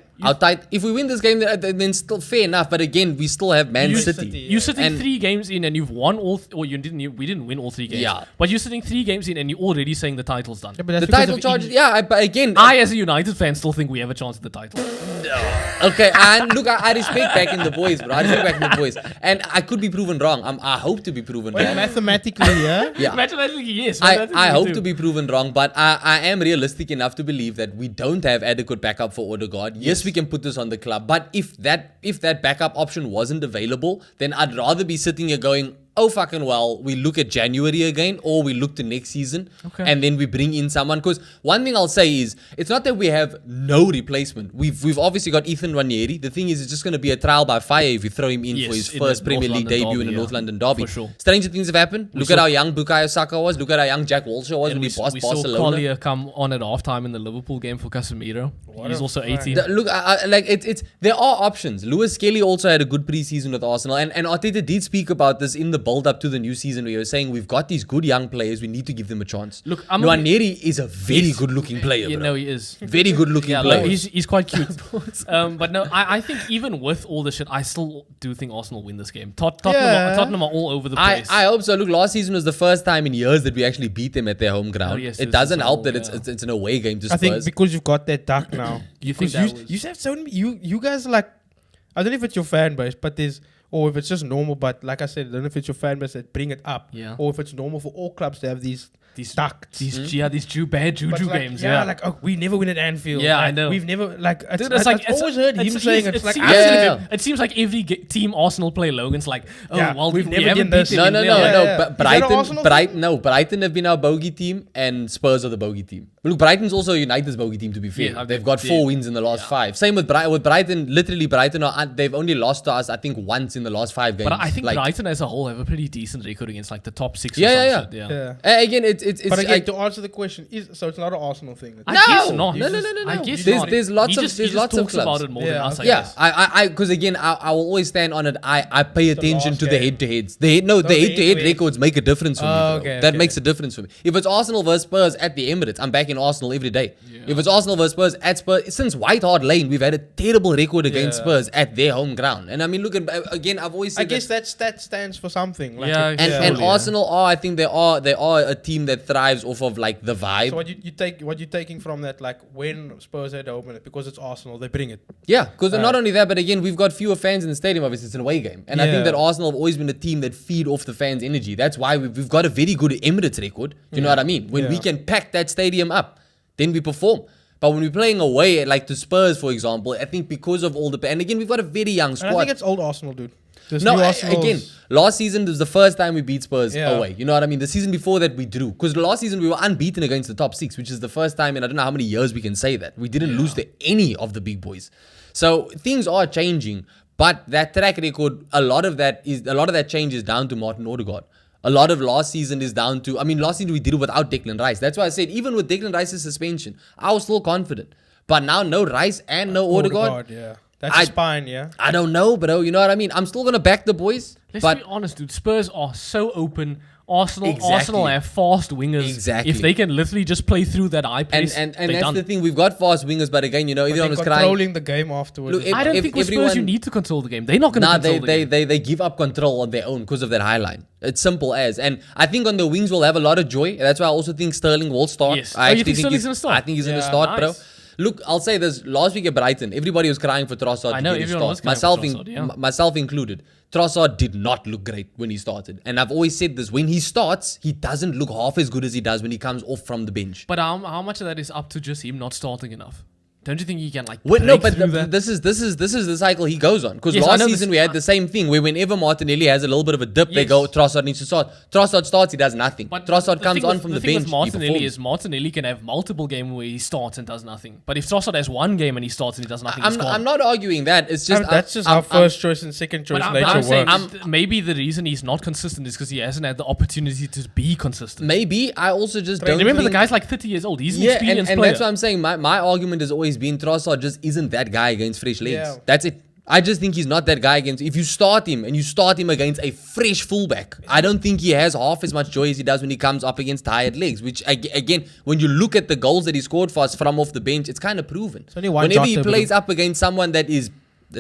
If we win this game, then still fair enough. But again, we still have Man City. You're sitting And- 3 games in and you've won all, or you didn't. We didn't win all 3 games. Yeah. But you're sitting 3 games in and you're already saying the title's done. yeah, but that's The because title of charge, injury. yeah. But again, I, as a United fan, still think we have a chance at the title. okay. And look, I respect back in the boys, bro. I respect back in the boys, and I could be proven wrong. I hope to be proven Wait, wrong. mathematically, yeah. Yeah. Mathematically, yes. I mathematically hope too. to be proven wrong, but I am realistic enough to believe that we don't have adequate backup for Odegaard. Yes, we can put this on the club, but if that backup option wasn't available, then I'd rather be sitting here going, oh fucking well, we look at January again, or we look to next season, Okay. and then we bring in someone. Because one thing I'll say is, it's not that we have no replacement. We've obviously got Ethan Ranieri. The thing is, it's just going to be a trial by fire if you throw him in Yes, for his in first the Premier North League London debut in derby, the yeah. North London derby. For sure. Stranger things have happened. Look at saw- how young Bukayo Saka was. Look at how young Jack Wilshere was And when he passed we saw Barcelona. Collier come on at halftime in the Liverpool game for Casemiro. He's a also fine. 18. Look, like it's there are options. Lewis Kelly also had a good preseason with Arsenal, and Arteta did speak about this in the build-up to the new season, where he was saying we've got these good young players, we need to give them a chance. Look, Nwaneri is a very good-looking player, You bro. know he is. Very good-looking Yeah, player. like, he's quite cute. But no, I think even with all this shit, I still do think Arsenal win this game. Yeah. Tottenham are all over the I place. hope so. Look, last season was the first time in years that we actually beat them at their home ground. Oh, yes, it this doesn't is help all, that yeah. it's an away game to I Spurs. think because you've got that duck now. You think Because that was- you have so many. You guys like. I don't know if it's your fan base, but or if it's just normal. But like I said, I don't know if it's your fan base that bring it up, Yeah. or if it's normal for all clubs to have these ducks. these bad juju But like, games. yeah, Yeah, like we never win at Anfield. Yeah, like, I know. We've never like. It's, Dude, it's like I've always heard him saying it it's like seems, Yeah. it seems like every team Arsenal play Logan's like, oh Yeah, well, we've we never haven't done this. beat No, them no, in no, there. no. yeah. But Is that an Arsenal Brighton have been our bogey team, and Spurs are the bogey team. Look, Brighton's also United's bogey team. To be fair, Yeah, they've got 4 wins in the last 5. Same with Brighton. Literally, Brighton they've only lost to us, I think, once in the last 5 games. But I think like, Brighton as a whole have a pretty decent record against like the top 6. Yeah, or yeah, some shit, Yeah. again, it's But again, like, to answer the question, so it's not an Arsenal thing. I No! guess not. No, no, no, no, I no. guess There's- not. there's lots he of- just, there's he just lots of talks about clubs. it more Yeah, than us. I okay. Yeah, guess. I because again, I will always stand on it. I pay attention last to the game. head-to-heads. The head-to-head head-to-head. records make a difference for me. Oh, Bro. okay, That okay. makes a difference for me. If it's Arsenal versus Spurs at the Emirates, I'm back in Arsenal every day. If it's Arsenal versus Spurs at Spurs, since White Hart Lane, we've had a terrible record against Yeah. Spurs at their home ground. And I mean, look at again, I've always said I guess that stands for something. Like Yeah, it- and Surely, yeah. Arsenal are, I think they are a team that thrives off of like the vibe. So what you taking from that, like when Spurs had to open it, because it's Arsenal, they bring it. Yeah, because not only that, but again, we've got fewer fans in the stadium. Obviously, it's an away game, and I think that Arsenal have always been a team that feed off the fans' energy. That's why we've got a very good Emirates record. Do you know what I mean? When we can pack that stadium up, then we perform. But when we're playing away, like to Spurs, for example, I think because of all the... And again, we've got a very young squad. And I think it's old Arsenal, dude. Again, last season was the first time we beat Spurs away. You know what I mean? The season before that, we drew. Because last season, we were unbeaten against the top 6, which is the first time in I don't know how many years we can say that. We didn't lose to any of the big boys. So things are changing. But that track record, a lot of that change is down to Martin Odegaard. A lot of last season is down to... I mean, last season we did it without Declan Rice. That's why I said, even with Declan Rice's suspension, I was still confident. But now, no Rice and no Odegaard. Yeah. That's his spine, yeah. I don't know, bro. You know what I mean? I'm still going to back the boys. Let's be honest, dude. Spurs are so open. Arsenal have fast wingers. Exactly. If they can literally just play through that high pace, and that's the thing. We've got fast wingers, but again, you know, everyone was crying. Controlling the game afterwards. Look, I don't think with Spurs you need to control the game. They're not going to control the game. They give up control on their own because of that high line. It's simple as. And I think on the wings we'll have a lot of joy. That's why I also think Sterling will start. Yes. You think Sterling's going to start? I think he's going to start, bro. Look, I'll say this. Last week at Brighton, everybody was crying for Trossard to get a start. Myself included. Trossard did not look great when he started. And I've always said this. When he starts, he doesn't look half as good as he does when he comes off from the bench. But how much of that is up to just him not starting enough? Don't you think he can this is the cycle he goes on. Because last season we had the same thing where whenever Martinelli has a little bit of a dip, they go, Trossard needs to start. Trossard starts, he does nothing. But Trossard comes on from the bench. The thing with Martinelli can have multiple games where he starts and does nothing. But if Trossard has one game and he starts and he does nothing, I'm not arguing that. It's just that's just how first choice and second choice nature works. Maybe the reason he's not consistent is because he hasn't had the opportunity to be consistent. Maybe. I also just don't remember the guy's like 30 years old. He's an experienced player. And that's what I'm saying. My argument has always been Trossard just isn't that guy against fresh legs. That's it. I just think he's not that guy against... If you start him and you start him against a fresh fullback, I don't think he has half as much joy as he does when he comes up against tired legs, which again, when you look at the goals that he scored for us from off the bench, it's kind of proven. Whenever he plays up against someone that is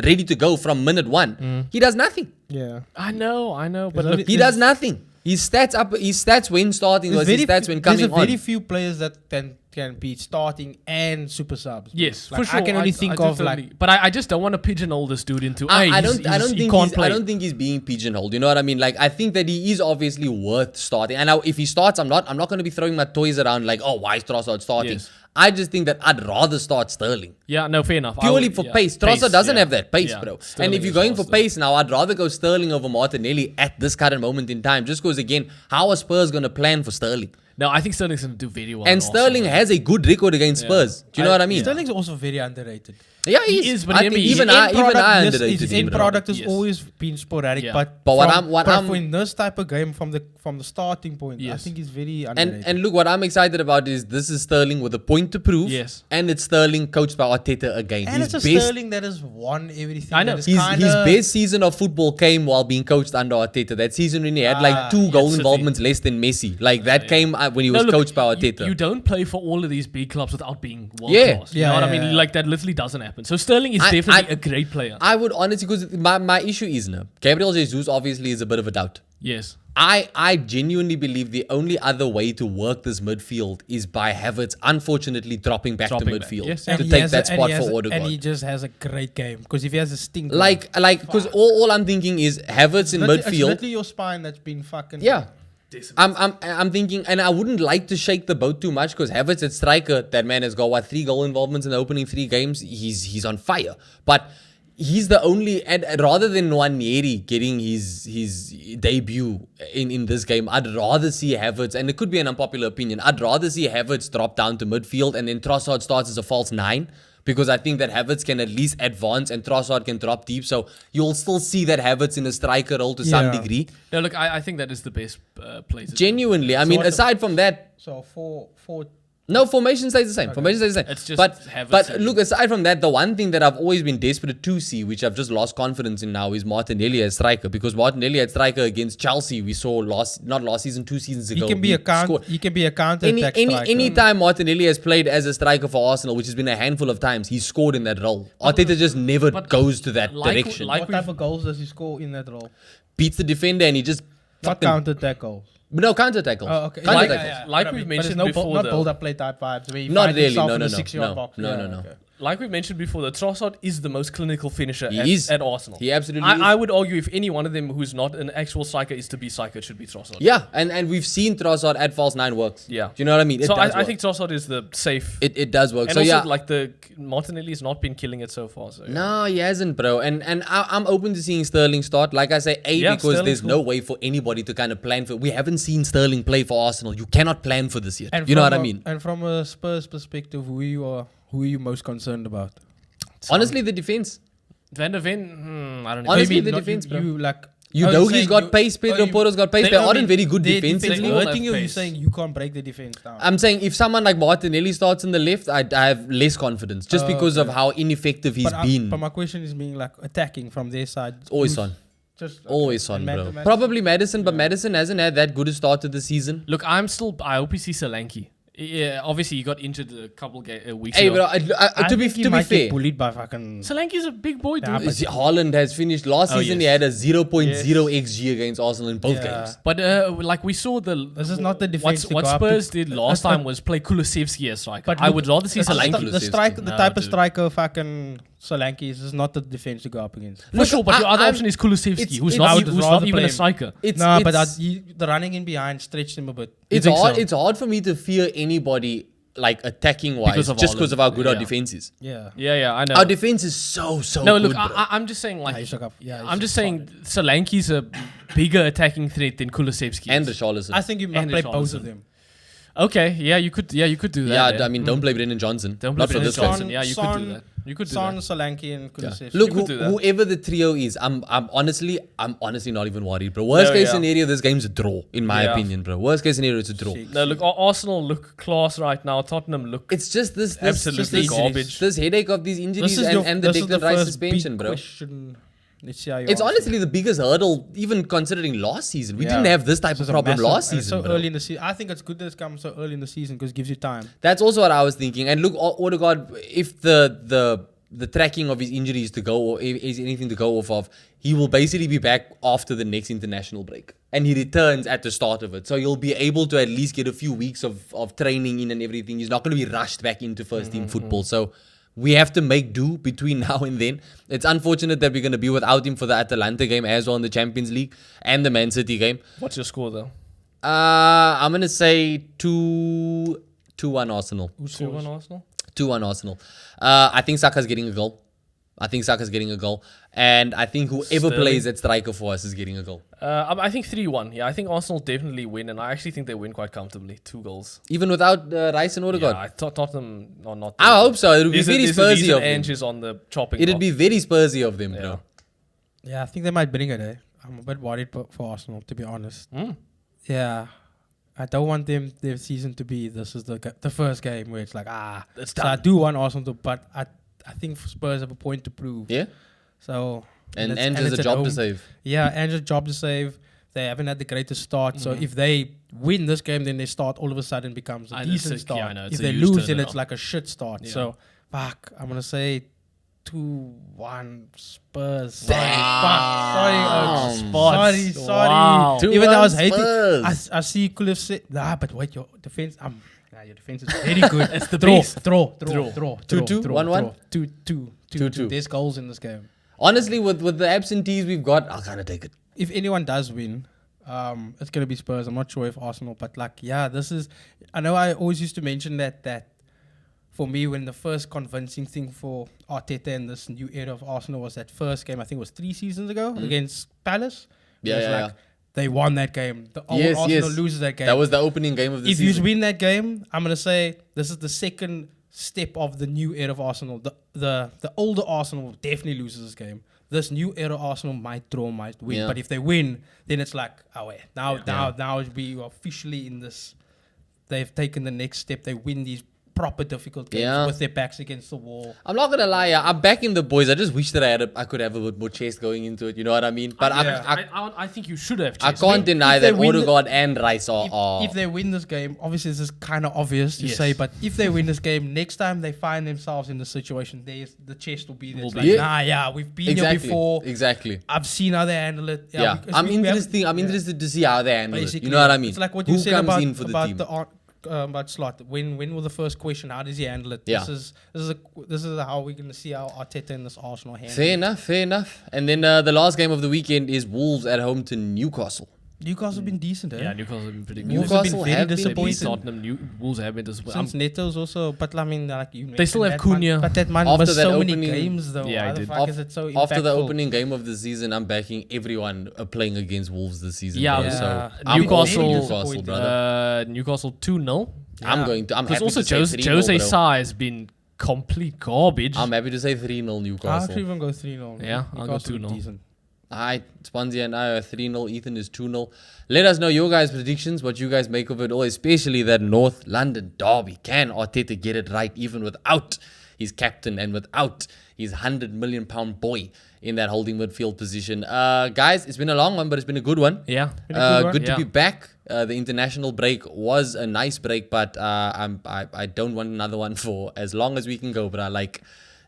ready to go from minute 1, he does nothing. Yeah. I know. But look, he does nothing. His stats when starting was his stats when coming on. There's very few players that can be starting and super subs. Yes, like, for sure. I can only think of but I just don't want to pigeonhole this dude into. I don't think he's being pigeonholed. You know what I mean? Like I think that he is obviously worth starting. And now if he starts, I'm not going to be throwing my toys around like, oh, why is Trossard starting? Yes. I just think that I'd rather start Sterling. Yeah, no, fair enough. Purely for pace. Trossard doesn't have that pace, bro. Sterling, and if you're going for pace now, I'd rather go Sterling over Martinelli at this current moment in time. Just because, again, how are Spurs going to plan for Sterling? No, I think Sterling's going to do very well. And Sterling has a good record against Spurs. Do you know what I mean? Sterling's also very underrated. Yeah, he is. But even I underrated his him. end product has always been sporadic. Yeah. But for in this type of game, from the starting point, I think he's very underrated. And look, what I'm excited about is this is Sterling with a point to prove. Yes. And it's Sterling coached by Arteta again. And it's Sterling that has won everything. I know. His best season of football came while being coached under Arteta. That season when he had like 2 goal involvements less than Messi. Like that came when he was coached by Arteta. You don't play for all of these big clubs without being world class. You know what I mean? Like that literally doesn't happen. So Sterling is definitely a great player. I would honestly, because my issue is now, Gabriel Jesus obviously is a bit of a doubt. Yes. I genuinely believe the only other way to work this midfield is by Havertz unfortunately dropping back to midfield to take that spot for Odegaard. And he just has a great game because if he has a stink, because all I'm thinking is Havertz in midfield. It's literally your spine that's been fucking I'm thinking, and I wouldn't like to shake the boat too much because Havertz at striker, that man has got 3 goal involvements in the opening 3 games. He's on fire, but he's the only, rather than Nwaneri getting his debut in this game, I'd rather see Havertz, and it could be an unpopular opinion, I'd rather see Havertz drop down to midfield and then Trossard starts as a false 9. Because I think that Havertz can at least advance and Trossard can drop deep. So you'll still see that Havertz in a striker role to some degree. No, look, I think that is the best place. Genuinely. I mean, aside from that... So four No, formation stays the same. Okay. Formation stays the same. It's just but look, aside from that, the one thing that I've always been desperate to see, which I've just lost confidence in now, is Martinelli as striker. Because Martinelli at striker against Chelsea, we saw not last season, 2 seasons ago. He can be a counter-attack striker. Any time Martinelli has played as a striker for Arsenal, which has been a handful of times, he's scored in that role. Arteta just never goes to that direction. What type of goals does he score in that role? Beats the defender and he just... Not counter-attack goals. No, counter-attack goals. Oh, okay. Counter-attack goals. Like we've mentioned but before, not though. build-up play type vibes. Where you Not find really, yourself no, in no, the no, 6-yard no, box. no, Yeah, no, no. okay. Like we mentioned before, the Trossard is the most clinical finisher He is. at Arsenal. He absolutely is. I would argue if any one of them who's not an actual striker is to be striker, it should be Trossard. Yeah, and we've seen Trossard at false 9 works. Yeah. Do you know what I mean? It So does I work. think Trossard is the safe. It does work. And So also, yeah. like the Martinelli's not been killing it so far. So yeah. No, he hasn't, bro. And I'm open to seeing Sterling start. Like I say, Yeah, because Sterling's there's no cool. way for anybody to kind of plan for. We haven't seen Sterling play for Arsenal. You cannot plan for this yet. And You know from what I a- mean? And from a Spurs perspective, who are you most concerned about? Honestly, the defense. Van der Ven, I don't know. Honestly, Maybe the not defense, bro. You like. Udogi's saying got you- pace, Pedro you- Porro's got pace. they They only- aren't very good their defensively. all hurting have you. You're pace. saying you can't break the defense down. I'm saying if someone like Martinelli starts in the left, I have less confidence just because of okay. how ineffective he's been. But my question is being like attacking from their side. It's always Who's- on. Just Always okay. on, And bro. Madison- Probably Madison, but Madison hasn't had that good a start to the season. Look, I hope he sees Solanke. Yeah, obviously he got injured a couple weeks Hey, ago. bro, I to be think he to be might get fair, bullied by fucking. Solanke's a big boy, dude. Yeah, but- Haaland has finished last Oh, season. yes. He had a 0.0 Yes. xG against Arsenal in both Yeah. games. But like we saw This is not the defense to What go up Spurs to. did last time was play Kulusevski as striker. But I look, would rather see the Solanke. Kulusevski. striker, the No, type of dude. striker fucking Solanke is not the defense to go up against. For sure, but your other option is Kulusevski, it's- who's I would not rather even play a him. striker. The running in behind stretched him a bit. It's think hard. so? It's hard for me to fear anybody like attacking wise, Because of just because Haaland. of how good our Yeah. defense is. Yeah. Yeah, I know. Our defense is so no, good. look, bro. I'm just saying, like, he's shook up. Yeah, I'm he's just saying, Solanke's a bigger attacking threat than Kulusevski. and is. Richarlison. I think you must And play both of Richarlison. them. Okay, yeah, you could do that. Yeah, eh? I mean, don't play Brendan Johnson. Don't play Not for Brendan this game. Johnson. Yeah, you could do that. You could do Son, that. Solanke, and Yeah. Kulusevski. Look, You could do that. whoever the trio is, I'm honestly not even worried, bro. Worst No, case yeah. scenario, this game's a draw, in my Yeah. opinion, bro. Worst case scenario, it's a draw. Shit. No, look, Arsenal look class right now. Tottenham look. It's just this Absolutely this, garbage. This headache of these injuries and the this is Declan Rice first suspension, big bro. question. Let's see how you It's answer. honestly the biggest hurdle, even considering last season. We Yeah. didn't have this type This of is a problem massive- last and it's season, so bro. early in the season. I think it's good that it's come so early in the season because it gives you time. That's also what I was thinking. And look, Odegaard, if the tracking of his injuries to go, or is anything to go off of, he will basically be back after the next international break. And he returns at the start of it. So you'll be able to at least get a few weeks of training in and everything. He's not going to be rushed back into first team football. So we have to make do between now and then. It's unfortunate that we're going to be without him for the Atalanta game as well in the Champions League and the Man City game. What's your score though? I'm going to say 2-1 Arsenal. 2-1 Arsenal. 2-1 Arsenal. I think Saka's getting a goal. And I think whoever Sterling. plays at striker for us is getting a goal. I think 3-1. Yeah, I think Arsenal definitely win, and I actually think they win quite comfortably. 2 goals. Even without Rice and Odegaard. Yeah, I thought Tottenham are not. I hope so. It'll be There's very a Spursy of them. Ange on the chopping It'll block. be very Spursy of them, Yeah. bro. Yeah, I think they might bring it. I'm a bit worried for Arsenal, to be honest. Mm. Yeah, I don't want their season to be this is the first game where it's like It's So I done. do want Arsenal to, but I think Spurs have a point to prove. Yeah? So And it's- Ange's it's a at job to home. save. Yeah, Ange's job to save. They haven't had the greatest start. So if they win this game, then their start all of a sudden becomes a I know, decent it's a- yeah, start. I know, it's If a they huge lose, then turnaround. it's like a shit start. Yeah. So fuck, I'm gonna say 2-1 Spurs. Damn. Sorry, Spots. sorry. Wow. Even though I was 2-1 hating, Spurs. I see could have said but wait, your defense. Your defense is very good. It's the draw, best. draw, Draw. 2-2, 1-1? 2-2. There's goals in this game. Honestly, with the absentees we've got, I'll kind of take it. If anyone does win, it's gonna be Spurs. I'm not sure if Arsenal, but this is. I know I always used to mention that for me, when the first convincing thing for Arteta in this new era of Arsenal was that first game. I think it was 3 seasons ago against Palace. Yeah, It was yeah, like they won that game. The old Yes, Arsenal yes. loses that game. That was the opening game of the if you season. win that game, I'm gonna say this is the second step of the new era of Arsenal. The older Arsenal definitely loses this game. This new era Arsenal might draw, might win. Yeah. But if they win, then it's like, now we are officially in this. They've taken the next step. They win these proper difficult games Yeah. with their backs against the wall. I'm not gonna lie, I'm backing the boys. I just wish that I could have a bit more chase going into it. You know what I mean? But I think you should have. I Chase. can't deny if they that win the- Odegaard and Rice are. If they win this game, obviously this is kind of obvious to Yes. say, but if they win this game, next time they find themselves in the situation, the chest will be there. It's Will like, be. nah, yeah, we've been here Exactly. before. Exactly. I've seen how they handle it. Yeah, because I'm we have- interested to see how they handle it. Basically, You know what I mean? It's like what Who you said comes about in for the team? about Slot. When will the first question? How does he handle it? Yeah. This is how we're gonna see how Arteta in this Arsenal handle. Fair enough, fair enough. And then the last game of the weekend is Wolves at home to Newcastle. Newcastle have been decent, eh? Yeah, Newcastle have been pretty good. Newcastle Newcastle have have been been very They beat disappointed. Tottenham. Wolves have been disappointed. Since Neto's also, but I mean, like you They still mentioned have that man- Cunha. but that man After missed that so many opening- games though. Yeah, Why he the did. fuck is it so After the impactful? opening game of the season, I'm backing everyone playing against Wolves this season. Yeah, bro. yeah. So I'm Newcastle- very Newcastle, disappointed. brother. Newcastle 2-0. I'm Yeah. happy Because also to say 3-0, Jose bro. Sa has been complete garbage. I'm happy to say 3-0 I'll actually Newcastle. even go 3-0. Yeah, I'll go Newcastle 2-0. decent. Alright, Swansea and I are 3-0. Ethan is 2-0. Let us know your guys' predictions, what you guys make of it all, especially that North London derby. Can Arteta get it right even without his captain and without his £100 million boy in that holding midfield position? Guys, it's been a long one, but it's been a good one. Yeah. Been a good one. Good to Yeah. be back. The international break was a nice break, but I don't want another one for as long as we can go. But I like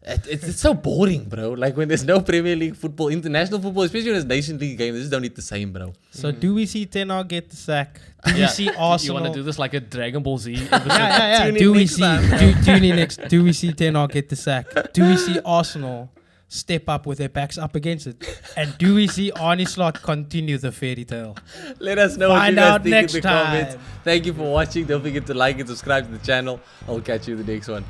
it's so boring, bro. Like when there's no Premier League football, international football, especially when it's Nation League games, they just don't eat the same, bro. So do we see Ten Hag get the sack? Do we Yeah. see You Arsenal? want to do this like a Dragon Ball Z? yeah. Tune in Do we next see? time. Tune in next. Do we see Ten Hag get the sack? Do we see Arsenal step up with their backs up against it? And do we see Arne Slot continue the fairy tale? Let us know what you Find guys out think next in the comments. time. Thank you for watching. Don't forget to like and subscribe to the channel. I'll catch you in the next one.